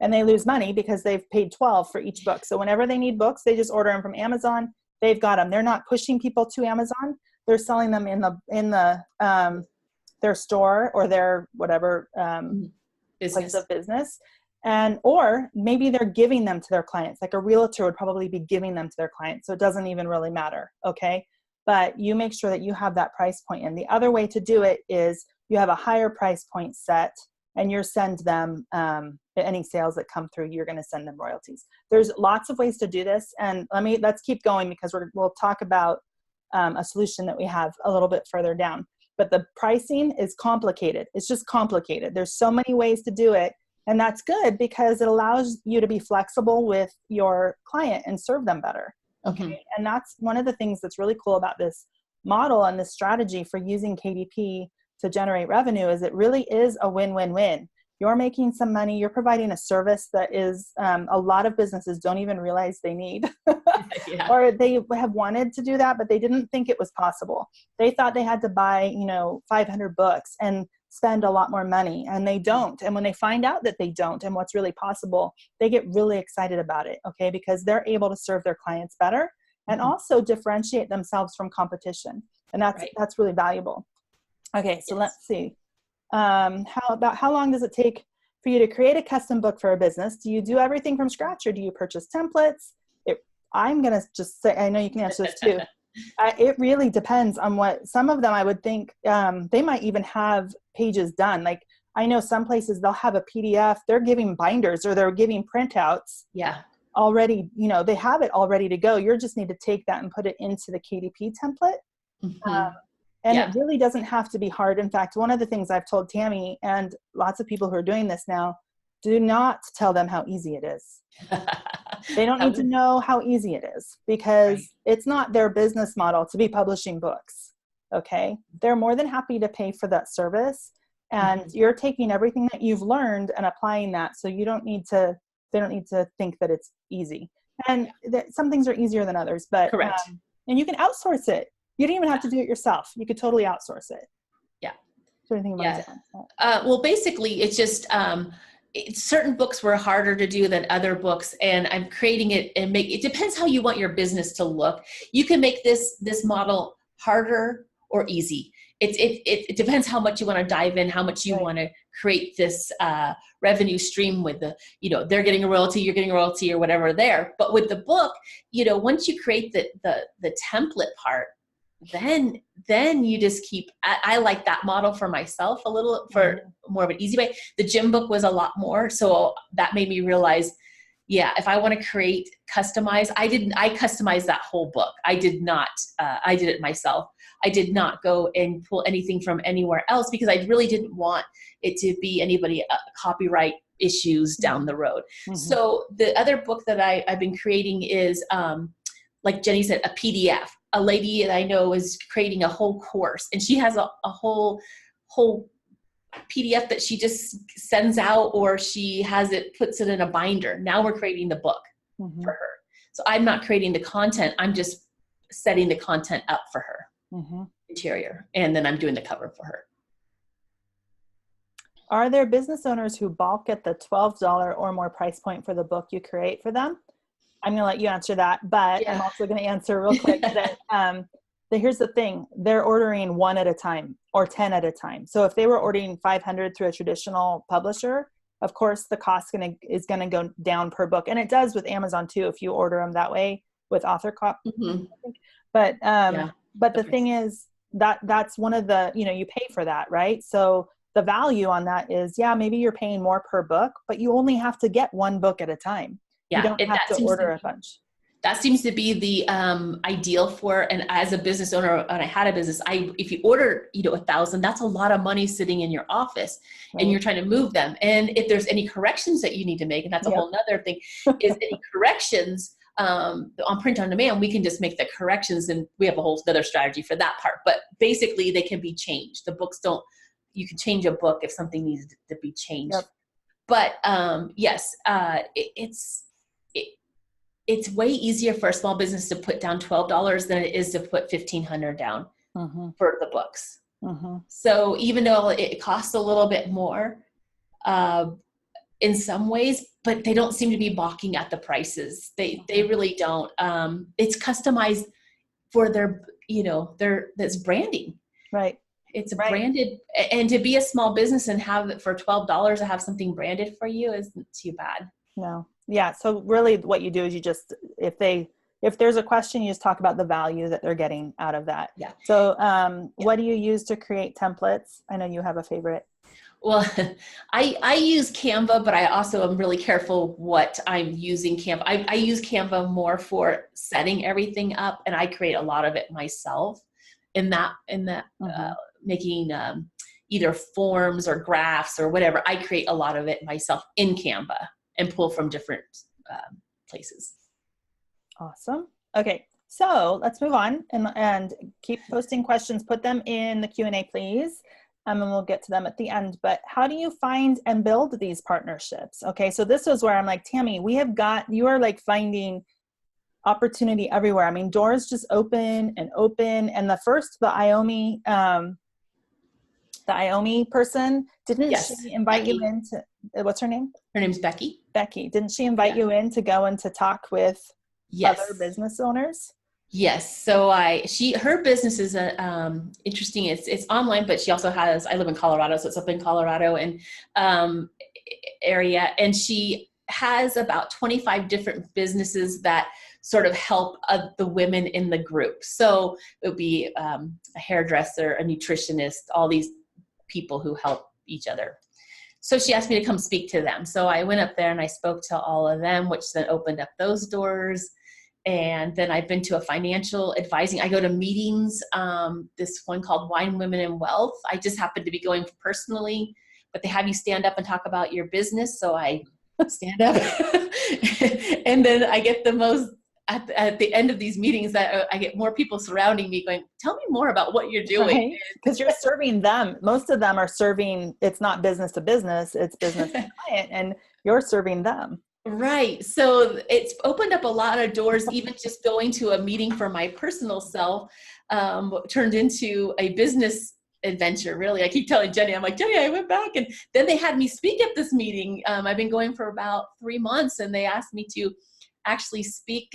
And they lose money because they've paid 12 for each book. So whenever they need books, they just order them from Amazon. They've got them. They're not pushing people to Amazon. They're selling them in their store or their whatever place of business. And, or maybe they're giving them to their clients. Like a realtor would probably be giving them to their clients. So it doesn't even really matter. Okay. But you make sure that you have that price point. And the other way to do it is you have a higher price point set, and you send them any sales that come through, you're going to send them royalties. There's lots of ways to do this. And let's keep going, because we'll talk about a solution that we have a little bit further down. But the pricing is complicated. It's just complicated. There's so many ways to do it. And that's good because it allows you to be flexible with your client and serve them better. Okay. Mm-hmm. And that's one of the things that's really cool about this model and this strategy for using KDP to generate revenue is it really is a win-win-win. You're making some money. You're providing a service that is a lot of businesses don't even realize they need. Yeah. Or they have wanted to do that, but they didn't think it was possible. They thought they had to buy, 500 books and spend a lot more money, and they don't. And when they find out that they don't and what's really possible, they get really excited about it, okay? Because they're able to serve their clients better and also differentiate themselves from competition. And that's really valuable. Okay, so let's see. How long does it take for you to create a custom book for a business? Do you do everything from scratch, or do you purchase templates? I'm going to just say, I know you can answer this too. It really depends on some of them I would think they might even have pages done. Like I know some places they'll have a PDF, they're giving binders or they're giving printouts. Yeah. Already, they have it all ready to go. You just need to take that and put it into the KDP template. Mm-hmm. It really doesn't have to be hard. In fact, one of the things I've told Tammy and lots of people who are doing this now, do not tell them how easy it is. They don't need to know how easy it is, because it's not their business model to be publishing books. Okay. They're more than happy to pay for that service. And you're taking everything that you've learned and applying that. So they don't need to think that it's easy. And some things are easier than others, but, and you can outsource it. You don't even have to do it yourself. You could totally outsource it. Yeah. So anything about that? Well, basically it's just, certain books were harder to do than other books, and I'm creating it and it depends how you want your business to look. You can make this model harder or easy. It depends how much you want to dive in, how much you want to create this revenue stream with they're getting a royalty, you're getting a royalty, or whatever there. But with the book, once you create the template part, then you just keep, I like that model for myself a little, for more of an easy way. The gym book was a lot more. So that made me realize, if I want to customize, I customized that whole book. I did not, I did it myself. I did not go and pull anything from anywhere else, because I really didn't want it to be anybody copyright issues down the road. Mm-hmm. So the other book that I've been creating is, like Jenny said, a PDF. A lady that I know is creating a whole course, and she has a whole PDF that she just sends out, or she puts it in a binder. Now we're creating the book for her. So I'm not creating the content. I'm just setting the content up for her, interior. And then I'm doing the cover for her. Are there business owners who balk at the $12 or more price point for the book you create for them? I'm going to let you answer that, but I'm also going to answer real quick that here's the thing. They're ordering 1 at a time or 10 at a time. So if they were ordering 500 through a traditional publisher, of course, the cost is going to go down per book. And it does with Amazon too, if you order them that way with author copy. But the thing is that's one of the, you pay for that, right? So the value on that is, maybe you're paying more per book, but you only have to get 1 book at a time. You don't have to order a bunch. That seems to be the ideal for, and as a business owner, and I had a business, if you order 1,000, that's a lot of money sitting in your office, and you're trying to move them. And if there's any corrections that you need to make, and that's a whole nother thing, is any corrections on print on demand, we can just make the corrections, and we have a whole other strategy for that part. But basically they can be changed. The books you can change a book if something needs to be changed. But yes, it's way easier for a small business to put down $12 than it is to put $1,500 down for the books. So even though it costs a little bit more in some ways, but they don't seem to be balking at the prices. They really don't. It's customized for their, that's branding. Right. It's branded, and to be a small business and have it for $12 to have something branded for you isn't too bad. No. Yeah. So really what you do is you just, if there's a question, you just talk about the value that they're getting out of that. Yeah. So what do you use to create templates? I know you have a favorite. Well, I use Canva, but I also am really careful what I'm using Canva. I use Canva more for setting everything up, and I create a lot of it myself in that making either forms or graphs or whatever. I create a lot of it myself in Canva and pull from different places. Awesome. Okay. So let's move on and keep posting questions. Put them in the Q&A, please. And we'll get to them at the end. But how do you find and build these partnerships? Okay. So this is where I'm like, Tammy, you are like finding opportunity everywhere. I mean, doors just open. And the Iomi person, didn't she invite Becky. you in to, what's her name? Her name's Becky. Becky. Didn't she invite you in to go and to talk with other business owners? Yes. So her business is interesting. It's online, but she also has, I live in Colorado, so it's up in Colorado and area. And she has about 25 different businesses that sort of help the women in the group. So it would be a hairdresser, a nutritionist, all these people who help each other. So she asked me to come speak to them. So I went up there and I spoke to all of them, which then opened up those doors. And then I've been to a financial advising. I go to meetings, this one called Wine, Women, and Wealth. I just happened to be going personally, but they have you stand up and talk about your business. So I stand up and then I get the most, at the end of these meetings, that I get more people surrounding me going, tell me more about what you're doing. Because you're serving them. Most of them are serving, it's not business to business, it's business to client, and you're serving them. Right. So it's opened up a lot of doors. Even just going to a meeting for my personal self turned into a business adventure, really. I keep telling Jenny, I'm like, Jenny, I went back and then they had me speak at this meeting. I've been going for about 3 months and they asked me to actually speak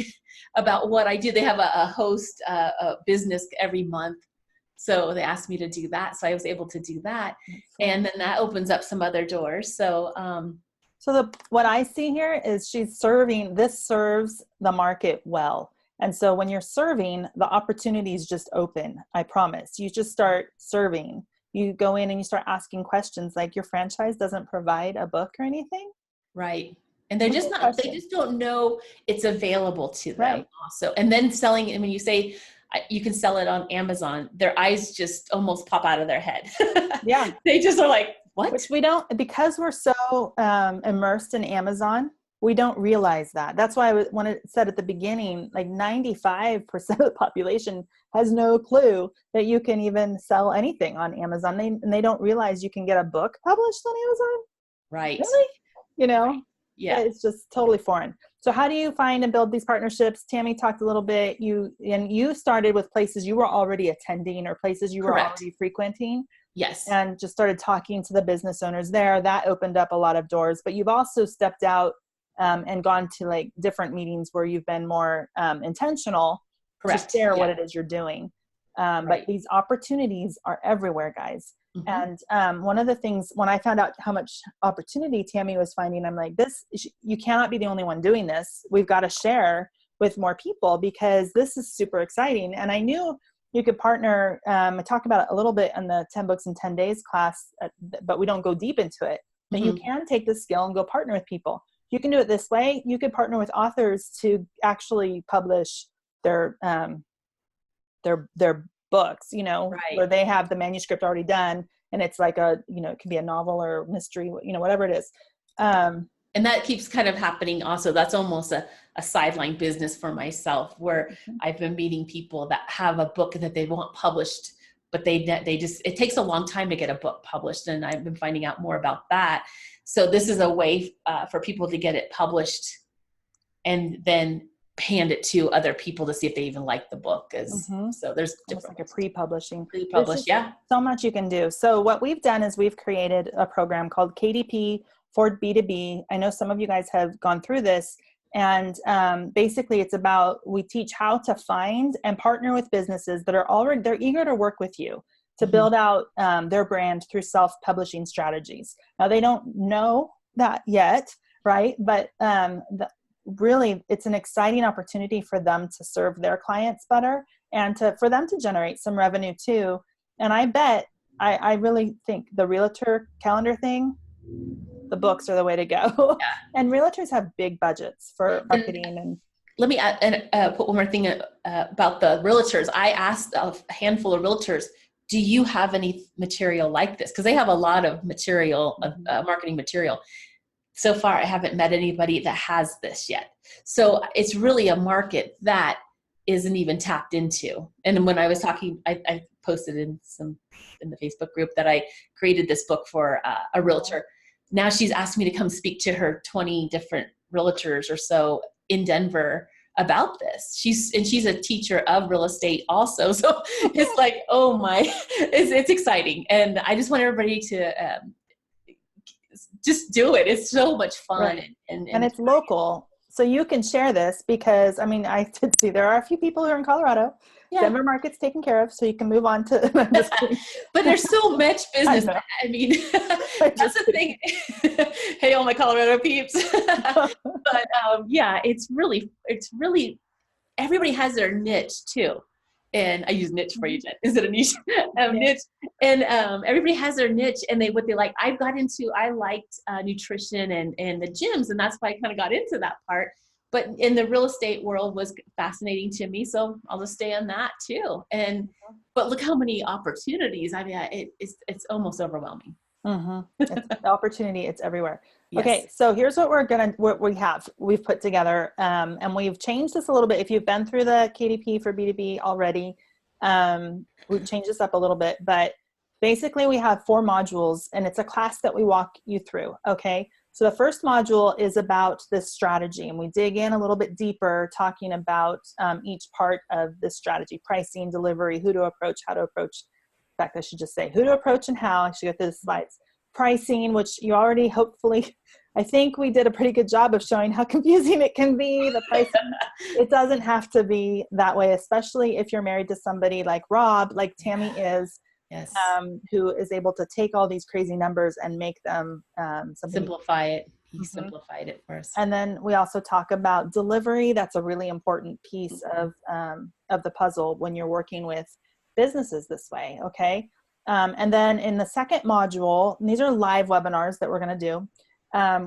about what I do. They have a host a business every month. So they asked me to do that. So I was able to do that. And then that opens up some other doors. So, what I see here is this serves the market well. And so when you're serving, the opportunities just open. I promise. You just start serving. You go in and you start asking questions like, your franchise doesn't provide a book or anything? Right. And they just don't know it's available to them also. And then selling, and when you say you can sell it on Amazon, their eyes just almost pop out of their head. Yeah. They just are like, what? Which we don't, because we're so immersed in Amazon, we don't realize that. That's why when it said at the beginning, like 95% of the population has no clue that you can even sell anything on Amazon. They don't realize you can get a book published on Amazon. Right. Really? Right. Yeah. It's just totally foreign. So how do you find and build these partnerships? Tammy talked a little bit. You started with places you were already attending or places you were already frequenting. Yes. And just started talking to the business owners there. That opened up a lot of doors. But you've also stepped out and gone to like different meetings where you've been more intentional to share what it is you're doing. But these opportunities are everywhere, guys. Mm-hmm. And one of the things, when I found out how much opportunity Tammy was finding, I'm like, you cannot be the only one doing this. We've got to share with more people because this is super exciting. And I knew you could partner. I talk about it a little bit in the 10 books in 10 days class, but we don't go deep into it. But you can take this skill and go partner with people. You can do it this way. You could partner with authors to actually publish their books, where they have the manuscript already done. And it's like it could be a novel or mystery, whatever it is. And that keeps kind of happening also. That's almost a sideline business for myself where I've been meeting people that have a book that they want published, but it takes a long time to get a book published. And I've been finding out more about that. So this is a way for people to get it published and then hand it to other people to see if they even like the book. So there's almost different like a pre-publishing. pre-published. Yeah. So much you can do. So what we've done is we've created a program called KDP for B2B. I know some of you guys have gone through this, and basically it's about, we teach how to find and partner with businesses that are already, they're eager to work with you to build out their brand through self-publishing strategies. Now they don't know that yet, right? But really it's an exciting opportunity for them to serve their clients better and for them to generate some revenue too. And I bet, I really think the realtor calendar thing, the books are the way to go. Yeah. And realtors have big budgets for marketing. And let me put one more thing about the realtors. I asked a handful of realtors, do you have any material like this? Because they have a lot of material, marketing material. So far, I haven't met anybody that has this yet. So it's really a market that isn't even tapped into. And when I was talking, I posted in the Facebook group that I created this book for a realtor. Now she's asked me to come speak to her 20 different realtors or so in Denver about this. She's a teacher of real estate also. So it's like, oh my, it's exciting. And I just want everybody to just do it. It's so much fun. Right. And it's local. So you can share this because, I mean, I did see there are a few people who are in Colorado. Yeah. Denver market's taken care of, so you can move on to. But there's so much business. I mean, that's the thing. Hey, all my Colorado peeps. But yeah, it's really, everybody has their niche too. And I use niche for you, Jen. Is it a niche? Niche. And everybody has their niche and what they like. I liked nutrition and the gyms, and that's why I kind of got into that part. But in the real estate world was fascinating to me, so I'll just stay on that too. But look how many opportunities. I mean, it's almost overwhelming. It's the opportunity. It's everywhere. Yes. Okay, so here's what we've put together, and we've changed this a little bit. If you've been through the KDP for B2B already, we've changed this up a little bit, but basically we have 4 modules, and it's a class that we walk you through. Okay. So the first module is about this strategy, and we dig in a little bit deeper, talking about each part of this strategy: pricing, delivery, who to approach, how to approach. In fact, I should just say who to approach and how. I should go through the slides. Pricing, which you already hopefully, I think we did a pretty good job of showing how confusing it can be. The pricing, it doesn't have to be that way, especially if you're married to somebody like Rob, like Tammy is. Yes. Who is able to take all these crazy numbers and make them simplify it. He simplified it for us. And then we also talk about delivery. That's a really important piece of the puzzle when you're working with businesses this way. Okay. And then in the second module, and these are live webinars that we're going to do.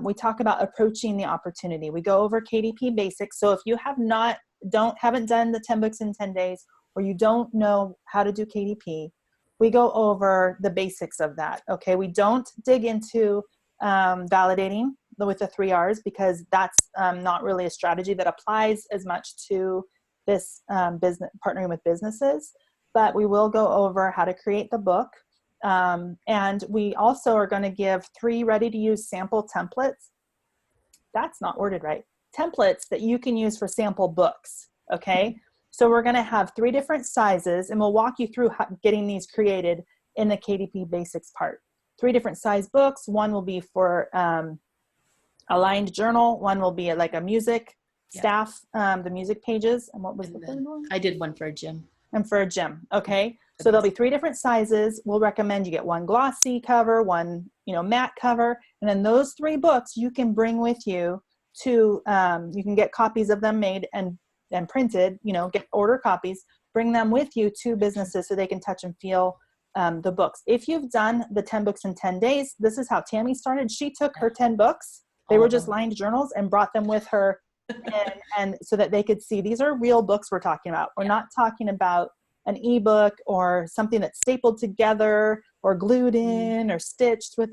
We talk about approaching the opportunity. We go over KDP basics. So if you haven't done the 10 books in 10 days, or you don't know how to do KDP, we go over the basics of that. Okay. We don't dig into validating with the 3 R's, because that's not really a strategy that applies as much to this business, partnering with businesses. But we will go over how to create the book. And we also are going to give 3 ready-to-use sample templates. That's not worded right. Templates that you can use for sample books. Okay. So we're going to have 3 different sizes, and we'll walk you through getting these created in the KDP basics part. 3 different size books. One will be for a lined journal. One will be like a music staff, the music pages. And what was the third one? I did one for a gym. And for a gym. Okay. So there'll be 3 different sizes. We'll recommend you get one glossy cover, one, matte cover. And then those 3 books you can bring with you to, you can get copies of them made and printed, order copies, bring them with you to businesses so they can touch and feel the books. If you've done the 10 books in 10 days, this is how Tammy started. She took her 10 books. They were just lined journals, and brought them with her. And so that they could see these are real books we're talking about. We're not talking about an ebook or something that's stapled together or glued in or stitched with,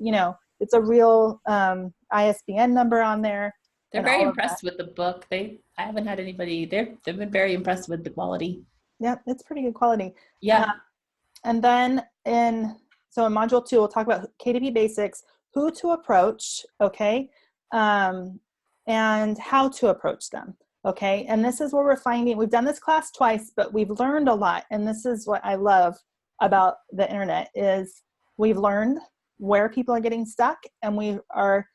it's a real ISBN number on there. They're very impressed with the book. I haven't had anybody there. They've been very impressed with the quality. Yeah, it's pretty good quality. Yeah. And then in module 2, we'll talk about KDP basics, who to approach. Okay. And how to approach them. Okay. And this is where we're finding, we've done this class twice, but we've learned a lot. And this is what I love about the internet is we've learned where people are getting stuck, and we are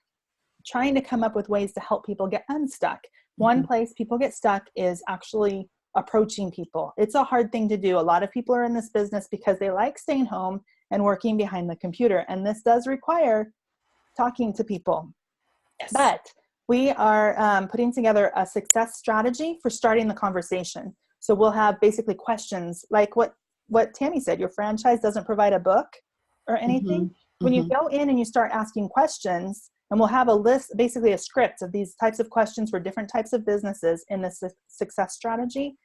trying to come up with ways to help people get unstuck. One place people get stuck is actually approaching people. It's a hard thing to do. A lot of people are in this business because they like staying home and working behind the computer. And this does require talking to people. Yes. But we are putting together a success strategy for starting the conversation. So we'll have basically questions like what Tammy said, your franchise doesn't provide a book or anything. When you go in and you start asking questions, and we'll have a list, basically a script of these types of questions for different types of businesses in the success strategy.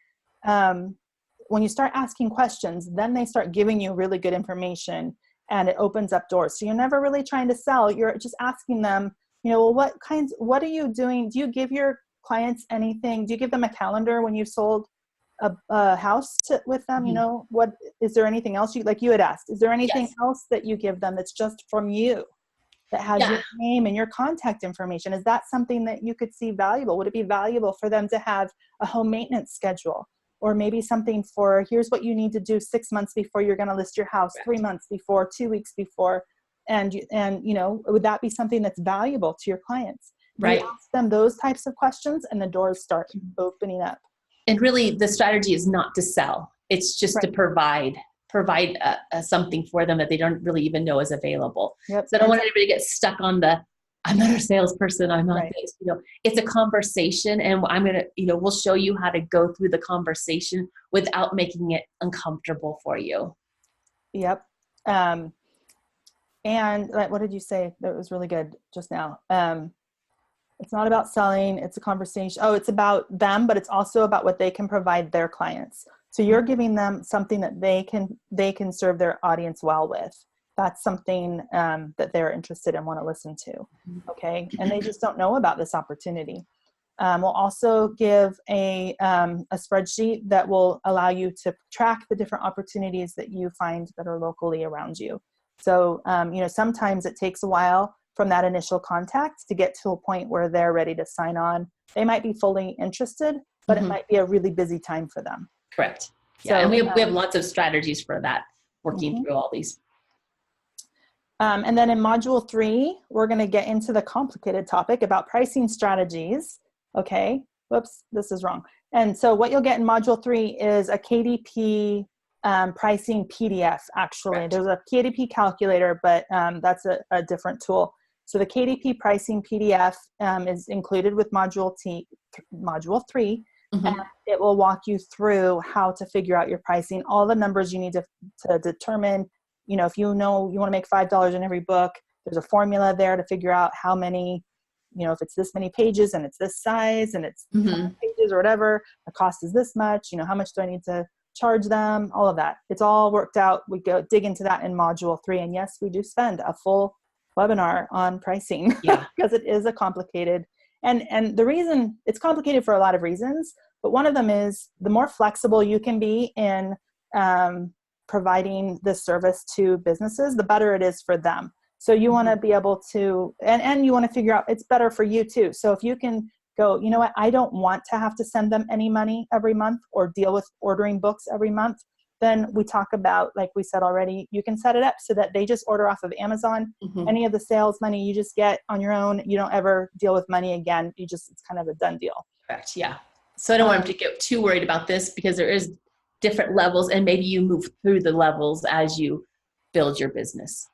When you start asking questions, then they start giving you really good information, and it opens up doors. So you're never really trying to sell. You're just asking them, well, what are you doing? Do you give your clients anything? Do you give them a calendar when you sold a house with them? What, is there anything else you had asked, is there anything else that you give them that's just from you, that has your name and your contact information? Is that something that you could see valuable? Would it be valuable for them to have a home maintenance schedule, or maybe something for, here's what you need to do 6 months before you're going to list your house, 3 months before, 2 weeks before, and would that be something that's valuable to your clients? Right. You ask them those types of questions, and the doors start opening up. And really, the strategy is not to sell. It's just to provide something for them that they don't really even know is available. Yep. So I don't want anybody to get stuck on I'm not a salesperson, I'm not this. It's a conversation, and I'm going to, we'll show you how to go through the conversation without making it uncomfortable for you. Yep. And what did you say? That was really good just now. It's not about selling. It's a conversation. Oh, it's about them, but it's also about what they can provide their clients. So you're giving them something that they can serve their audience well with. That's something that they're interested in, want to listen to. Okay. And they just don't know about this opportunity. We'll also give a spreadsheet that will allow you to track the different opportunities that you find that are locally around you. So, sometimes it takes a while from that initial contact to get to a point where they're ready to sign on. They might be fully interested, but it might be a really busy time for them. Correct. Yeah, so, and we have lots of strategies for that, working through all these. And then in module 3, we're going to get into the complicated topic about pricing strategies. Okay. Whoops, this is wrong. And so what you'll get in module 3 is a Kdp pricing PDF, actually. Correct. There's a Kdp calculator, but that's a different tool. So the Kdp Pricing Pdf is included with module 3, and it will walk you through how to figure out your pricing, all the numbers you need to determine. If you want to make $5 in every book, there's a formula there to figure out how many, if it's this many pages and it's this size and it's 10 pages or whatever, the cost is this much, how much do I need to charge them, all of that. It's all worked out. We go dig into that in module 3. And yes, we do spend a full webinar on pricing because it is a complicated, and the reason it's complicated for a lot of reasons, but one of them is the more flexible you can be in providing this service to businesses, the better it is for them. So you want to be able to, and you want to figure out it's better for you too. So if you can go, I don't want to have to send them any money every month or deal with ordering books every month, then we talk about, like we said already, you can set it up so that they just order off of Amazon. Any of the sales money you just get on your own. You don't ever deal with money again. It's kind of a done deal. Correct. Yeah. So I don't want them to get too worried about this, because there is different levels, and maybe you move through the levels as you build your business.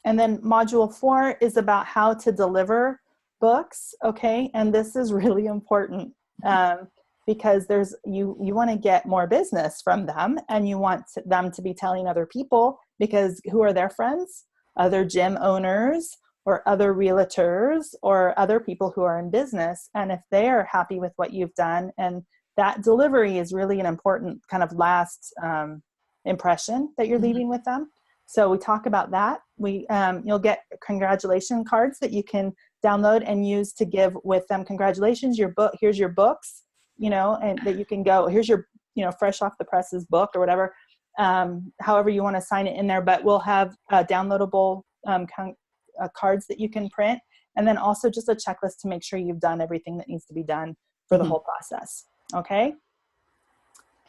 And then module 4 is about how to deliver books. Okay. And this is really important because you want to get more business from them, and you want them to be telling other people, because who are their friends? Other gym owners or other realtors or other people who are in business. And if they are happy with what you've done, and that delivery is really an important kind of last impression that you're leaving with them. So we talk about that. You'll get congratulation cards that you can download and use to give with them. Congratulations, your book. Here's your books, and that you can go, here's your, fresh off the presses book or whatever, however you want to sign it in there. But we'll have downloadable cards that you can print. And then also just a checklist to make sure you've done everything that needs to be done for the whole process. Okay.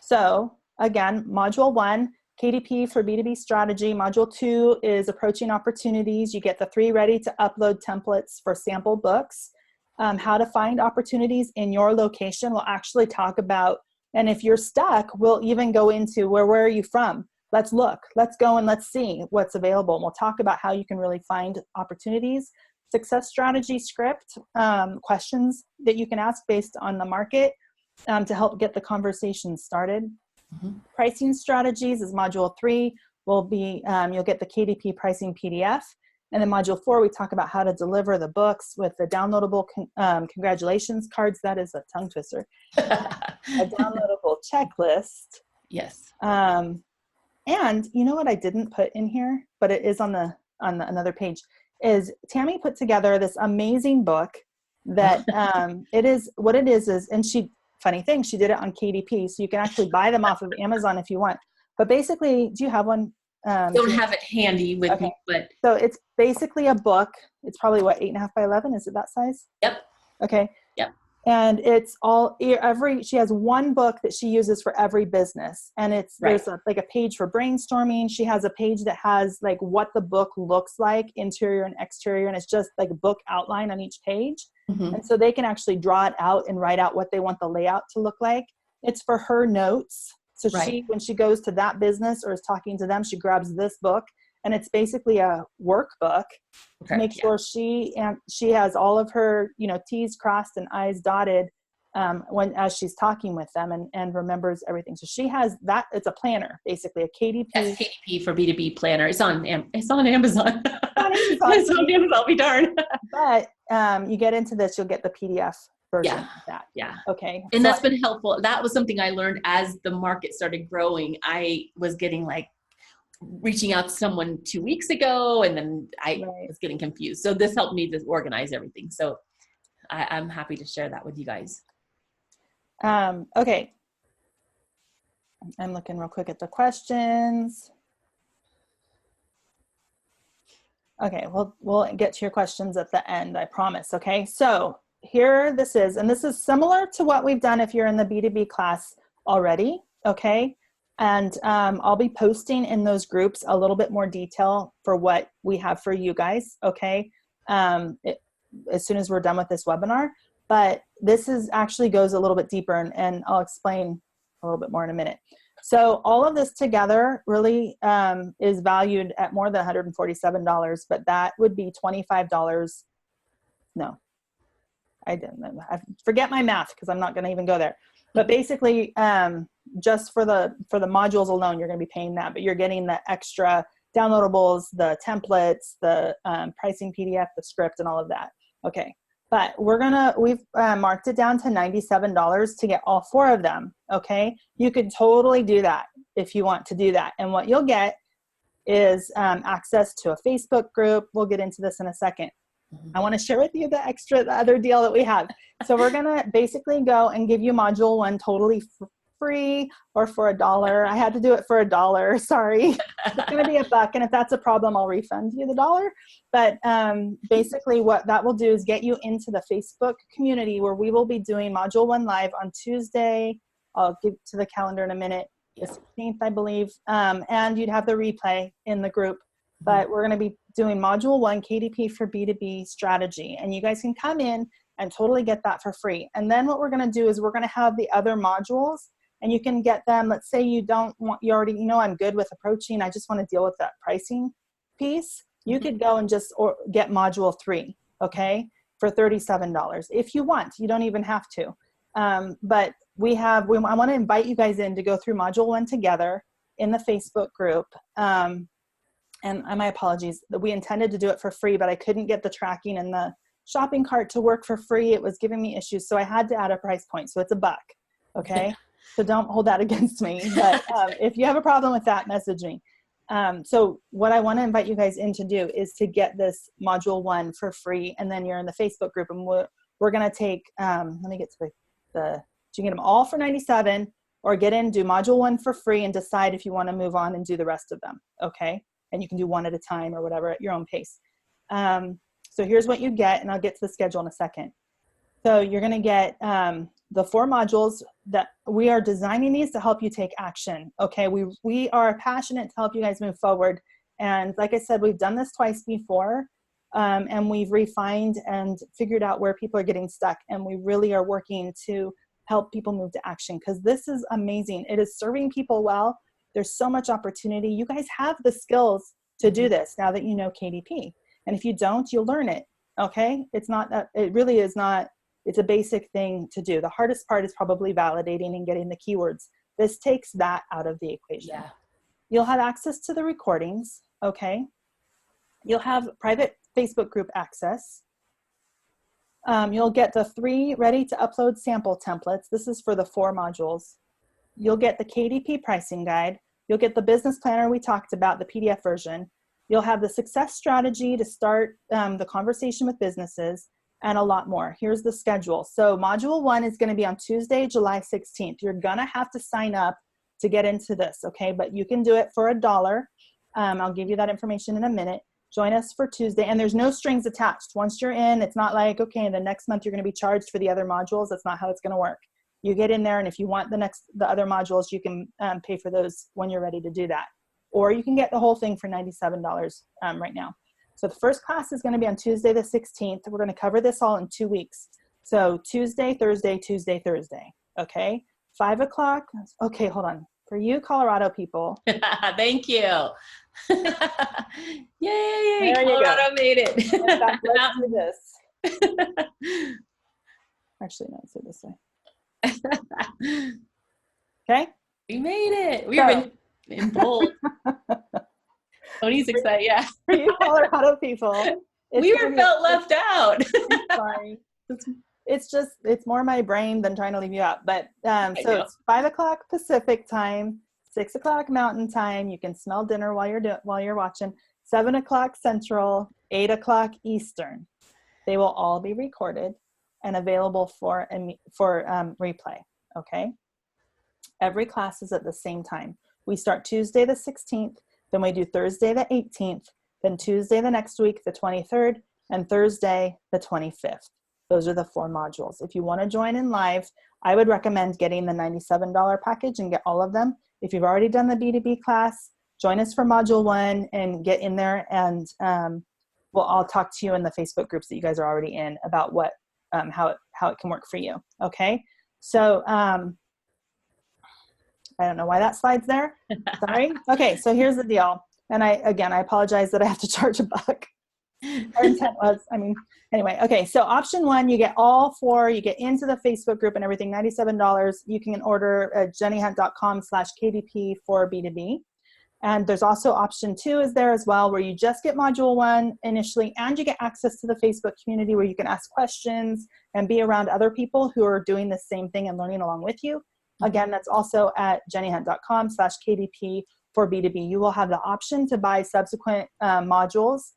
So again, module 1, KDP for B2B strategy. Module 2 is approaching opportunities. You get the 3 ready to upload templates for sample books. How to find opportunities in your location. We'll actually talk about, and if you're stuck, we'll even go into where are you from? Let's look, let's go and let's see what's available. And we'll talk about how you can really find opportunities. Success strategy script, questions that you can ask based on the market to help get the conversation started. Pricing strategies is module 3. Will be, you'll get the KDP Pricing Pdf. And then module 4, we talk about how to deliver the books with the downloadable congratulations cards. That is a tongue twister. A downloadable checklist. Yes. And you know what I didn't put in here, but it is on the another page, is Tammy put together this amazing book that it is, what it is, and funny thing, she did it on KDP, so you can actually buy them off of Amazon if you want. But basically, do you have one? Don't have it handy with me, but. So it's basically a book. It's probably what, 8.5 by 11? Is it that size? Yep. Okay. Yep. And it's she has one book that she uses for every business. And there's like a page for brainstorming. She has a page that has like what the book looks like, interior and exterior. And it's just like a book outline on each page. And so they can actually draw it out and write out what they want the layout to look like. It's for her notes. So when she goes to that business or is talking to them, she grabs this book, and it's basically a workbook to make sure she has all of her, T's crossed and I's dotted as she's talking with them and remembers everything. So she has that. It's a planner, basically a KDP. Yes, KDP for B2B planner. It's on Amazon. It's on Amazon. It's on Amazon. I'll be darned. But you get into this, you'll get the PDF version of that. Yeah. Okay. And that's been helpful. That was something I learned as the market started growing. I was getting reaching out to someone 2 weeks ago, and then I was getting confused. So this helped me to organize everything. So I'm happy to share that with you guys. Okay. I'm looking real quick at the questions. Okay, we'll get to your questions at the end, I promise. Okay, so here this is, and this is similar to what we've done if you're in the B2B class already, okay? And I'll be posting in those groups a little bit more detail for what we have for you guys, okay? As soon as we're done with this webinar. But this actually goes a little bit deeper, and I'll explain a little bit more in a minute. So all of this together really is valued at more than $147, but that would be $25. No, I forget my math because I'm not going to even go there. But basically, just for the modules alone, you're going to be paying that, but you're getting the extra downloadables, the templates, the pricing PDF, the script, and all of that. Okay. But we've marked it down to $97 to get all 4 of them, okay? You could totally do that if you want to do that. And what you'll get is access to a Facebook group. We'll get into this in a second. I want to share with you the other deal that we have. So we're going to basically go and give you module 1 totally free, or for $1. I had to do it for $1. Sorry. It's going to be $1. And if that's a problem, I'll refund you the $1. But basically what that will do is get you into the Facebook community where we will be doing module 1 live on Tuesday. I'll give to the calendar in a minute, the 16th, I believe. And you'd have the replay in the group. But we're going to be doing module 1, KDP for B2B strategy. And you guys can come in and totally get that for free. And then what we're going to do is we're going to have the other modules, and you can get them. Let's say you already I'm good with approaching. I just want to deal with that pricing piece. You could go and just get module 3, okay, for $37 if you want. You don't even have to. But I want to invite you guys in to go through module 1 together in the Facebook group. And my apologies, we intended to do it for free, but I couldn't get the tracking and the shopping cart to work for free. It was giving me issues, so I had to add a price point. So it's $1, okay? So don't hold that against me. But if you have a problem with that, message me. So what I want to invite you guys in to do is to get this module 1 for free, and then you're in the Facebook group, and we're going to take, let me get to you can get them all for $97, or do module 1 for free and decide if you want to move on and do the rest of them, okay? And you can do one at a time or whatever at your own pace. So here's what you get, and I'll get to the schedule in a second. So you're going to get the 4 modules that we are designing these to help you take action. Okay, we are passionate to help you guys move forward. And like I said, we've done this twice before, and we've refined and figured out where people are getting stuck. And we really are working to help people move to action, because this is amazing. It is serving people well. There's so much opportunity. You guys have the skills to do this now that you know KDP. And if you don't, you'll learn it. Okay, it's not that, it really is not. It's a basic thing to do. The hardest part is probably validating and getting the keywords. This takes that out of the equation. Yeah. You'll have access to the recordings, okay? You'll have private Facebook group access. You'll get the 3 ready to upload sample templates. This is for the 4 modules. You'll get the KDP pricing guide. You'll get the business planner we talked about, the PDF version. You'll have the success strategy to start the conversation with businesses, and a lot more. Here's the schedule. So module 1 is going to be on Tuesday, July 16th. You're going to have to sign up to get into this, okay? But you can do it for $1. I'll give you that information in a minute. Join us for Tuesday, and there's no strings attached. Once you're in, it's not like, okay, the next month you're going to be charged for the other modules. That's not how it's going to work. You get in there, and if you want the other modules, you can pay for those when you're ready to do that. Or you can get the whole thing for $97 right now. So the first class is going to be on Tuesday the 16th. We're going to cover this all in 2 weeks. So Tuesday, Thursday, Tuesday, Thursday. Okay, 5 o'clock. Okay, hold on. For you Colorado people. Thank you. Yay, There Colorado made it. In fact, let's do this. Actually, no, let's do it this way. Okay? We made it. We were in bold. Tony's excited, yeah. For you Colorado people. We felt left out. Sorry. It's more my brain than trying to leave you out. But so it's 5 o'clock Pacific time, 6 o'clock Mountain time. You can smell dinner while you're watching. 7 o'clock Central, 8 o'clock Eastern. They will all be recorded and available for replay. Okay. Every class is at the same time. We start Tuesday the 16th. Then we do Thursday the 18th, then Tuesday the next week, the 23rd, and Thursday the 25th. Those are the 4 modules. If you want to join in live, I would recommend getting the $97 package and get all of them. If you've already done the B2B class, join us for module 1 and get in there, and I'll talk to you in the Facebook groups that you guys are already in about what how it can work for you. Okay, so I don't know why that slide's there. Sorry. Okay, so here's the deal. And I apologize that I have to charge $1. Our intent was, anyway. Okay, so option 1, you get all 4. You get into the Facebook group and everything, $97. You can order at jennyhunt.com/KDP for B2B. And there's also option 2 is there as well, where you just get module 1 initially, and you get access to the Facebook community where you can ask questions and be around other people who are doing the same thing and learning along with you. Again, that's also at jennyhunt.com/KDP for B2B. You will have the option to buy subsequent modules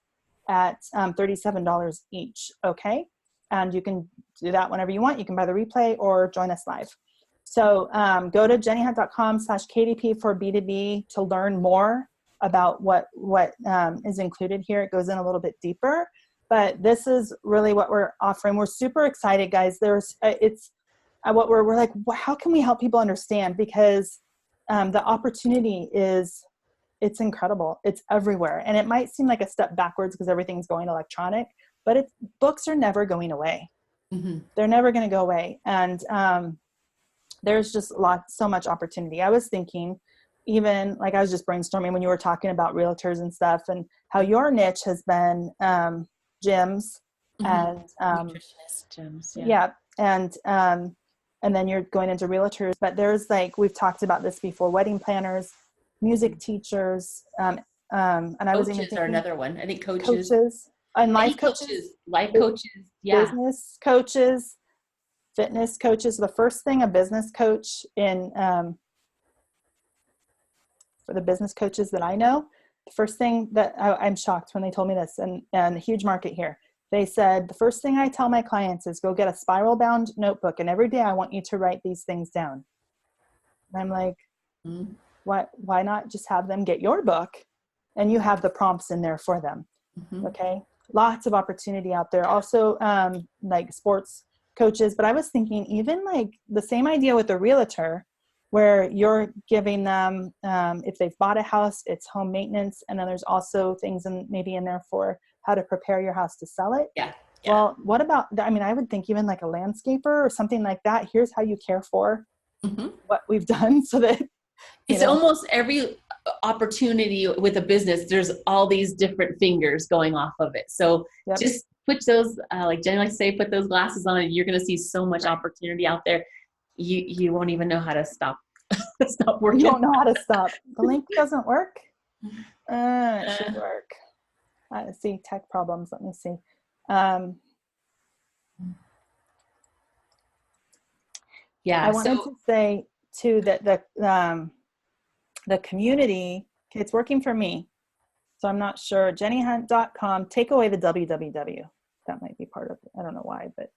at $37 each, okay? And you can do that whenever you want. You can buy the replay or join us live. So go to jennyhunt.com/KDP for B2B to learn more about what is included here. It goes in a little bit deeper, but this is really what we're offering. We're super excited, guys. We're like, how can we help people understand? Because the opportunity it's incredible. It's everywhere. And it might seem like a step backwards because everything's going electronic, but books are never going away. Mm-hmm. They're never going to go away. And there's just so much opportunity. I was thinking, even like I was just brainstorming when you were talking about realtors and stuff, and how your niche has been gyms, mm-hmm. and nutritionist gyms. Yeah. And then you're going into realtors, but there's we've talked about this before, wedding planners, music teachers, and I was even thinking are another one. I think coaches and life coaches, yeah, business coaches, fitness coaches. The first thing a business coach for the business coaches that I know, the first thing that I'm shocked when they told me this, and a huge market here. They said, the first thing I tell my clients is go get a spiral bound notebook, and every day I want you to write these things down. And I'm like, why not just have them get your book and you have the prompts in there for them? Mm-hmm. Okay. Lots of opportunity out there. Also, like sports coaches, but I was thinking even like the same idea with the realtor, where you're giving them, if they've bought a house, it's home maintenance. And then there's also things maybe in there for how to prepare your house to sell it. Yeah. Well, what about, I mean, I would think even like a landscaper or something like that. Here's how you care for what we've done so that it's almost every opportunity with a business, there's all these different fingers going off of it. So just put those, like Jenny likes to say, put those glasses on and you're going to see so much opportunity out there. You won't even know how to stop working. You don't know how to stop. The link doesn't work. It should work. Let's see, tech problems. Let me see. Yeah, I wanted to say too that the community, it's working for me. So I'm not sure. JennyHunt.com, take away the www. That might be part of it. I don't know why, but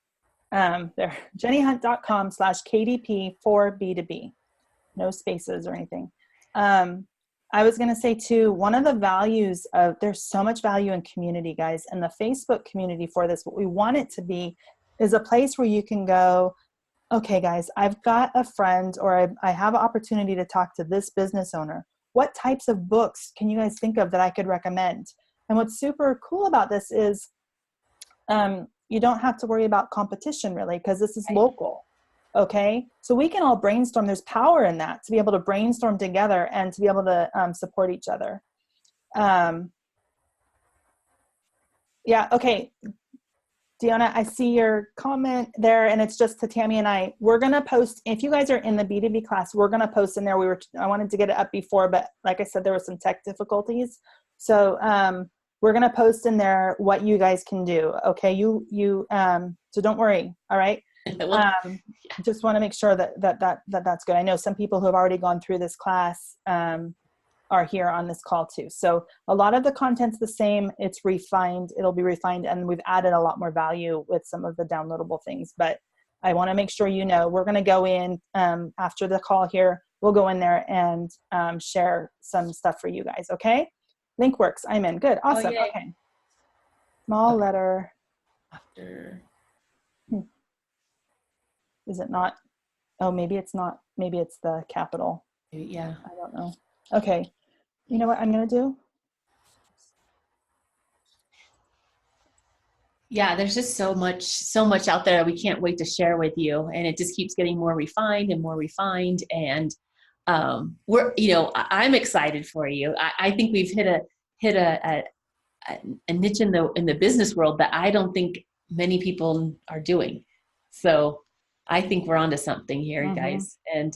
there. JennyHunt.com/KDP for B2B. No spaces or anything. I was going to say too, one of the values of, there's so much value in community, guys, and the Facebook community for this, what we want it to be is a place where you can go, okay, guys, I've got a friend or I have an opportunity to talk to this business owner. What types of books can you guys think of that I could recommend? And what's super cool about this is you don't have to worry about competition really, because this is local. Okay. So we can all brainstorm. There's power in that to be able to brainstorm together and to be able to support each other. Yeah. Okay. Deanna, I see your comment there, and it's just to Tammy and I. We're going to post, if you guys are in the B2B class, we're going to post in there. I wanted to get it up before, but like I said, there were some tech difficulties. So we're going to post in there what you guys can do. Okay. So don't worry. All right. Just want to make sure that's good. I know some people who have already gone through this class are here on this call too. So a lot of the content's the same. It's refined. It'll be refined, and we've added a lot more value with some of the downloadable things. But I want to make sure we're going to go in after the call here. We'll go in there and share some stuff for you guys. Okay. Link works. I'm in. Good. Awesome. Oh, okay. Small letter. After. Is it not? Oh, maybe it's not. Maybe it's the capital. Yeah. I don't know. Okay. You know what I'm going to do? Yeah, there's just so much out there we can't wait to share with you. And it just keeps getting more refined and more refined. And I'm excited for you. I think we've hit a niche in the business world that I don't think many people are doing. So I think we're onto something here, guys. And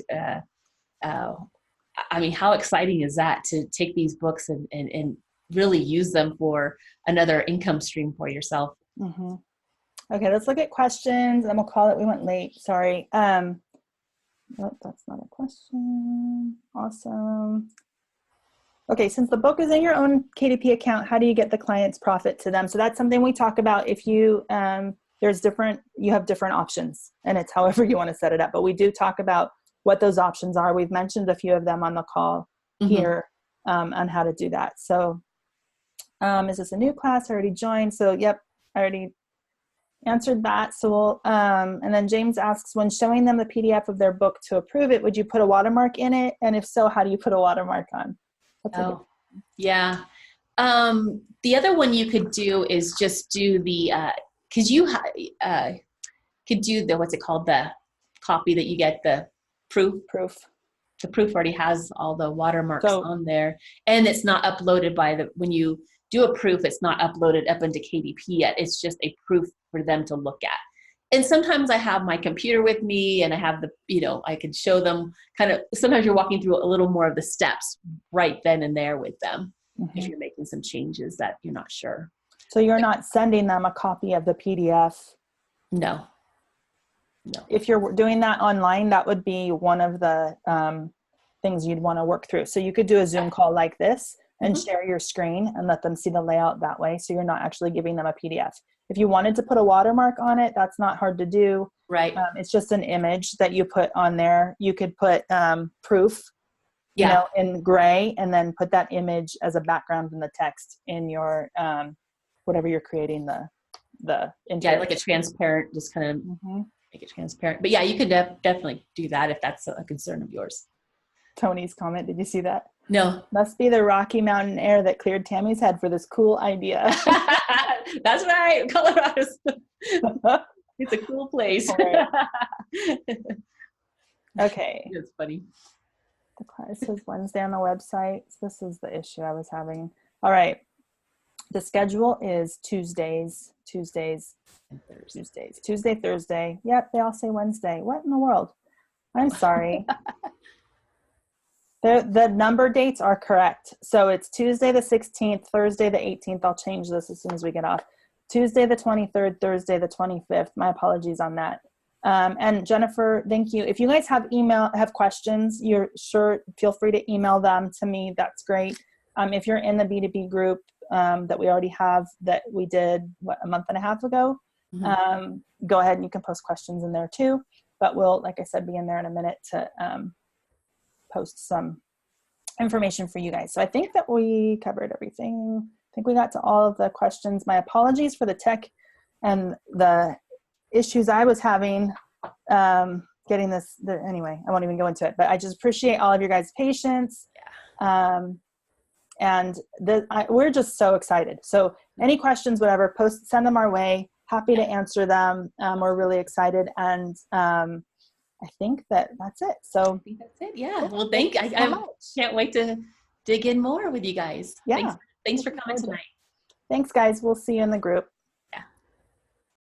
I mean, how exciting is that to take these books and really use them for another income stream for yourself? Okay, let's look at questions, and we'll call it. We went late. Sorry. Nope, that's not a question. Awesome. Okay, since the book is in your own KDP account, how do you get the client's profit to them? So that's something we talk about. If you you have different options, and it's however you want to set it up. But we do talk about what those options are. We've mentioned a few of them on the call here on how to do that. So is this a new class? I already joined. So yep, I already answered that. So we'll, and then James asks, when showing them the PDF of their book to approve it, would you put a watermark in it? And if so, how do you put a watermark on? Yeah. The other one you could do is just do the, cause you could do the, what's it called? The copy that you get, the proof. The proof already has all the watermarks on there, and it's not uploaded when you do a proof, it's not uploaded up into KDP yet. It's just a proof for them to look at. And sometimes I have my computer with me and I have I could show them sometimes you're walking through a little more of the steps right then and there with them if you're making some changes that you're not sure. So you're not sending them a copy of the PDF? No. If you're doing that online, that would be one of the things you'd want to work through. So you could do a Zoom call like this and share your screen and let them see the layout that way. So you're not actually giving them a PDF. If you wanted to put a watermark on it, that's not hard to do. Right. It's just an image that you put on there. You could put proof, in gray, and then put that image as a background in the text in your, whatever you're creating, the the Yeah, like a transparent, just kind of make it transparent. But yeah, you could definitely do that if that's a concern of yours. Tony's comment, did you see that? No. Must be the Rocky Mountain air that cleared Tammy's head for this cool idea. That's right, Colorado's. It's a cool place. Right. Okay. It's funny. The class says Wednesday on the website. So this is the issue I was having. All right. The schedule is Tuesday, Thursday. Yep, they all say Wednesday. What in the world? I'm sorry. The number dates are correct. So it's Tuesday the 16th, Thursday the 18th. I'll change this as soon as we get off. Tuesday the 23rd, Thursday the 25th. My apologies on that. And Jennifer, thank you. If you guys have questions, you're sure feel free to email them to me. That's great. If you're in the B2B group that we already have, that we did a month and a half ago, go ahead and you can post questions in there too. But we'll, like I said, be in there in a minute to post some information for you guys. So I think that we covered everything. I think we got to all of the questions. My apologies for the tech and the issues I was having getting this. Anyway, I won't even go into it, but I just appreciate all of your guys' patience. And we're just so excited. So any questions, whatever, send them our way. Happy to answer them. We're really excited. And I think that's it. So I think that's it. Yeah. Well, I can't wait to dig in more with you guys. Yeah. Thanks for coming tonight. Thanks, guys. We'll see you in the group.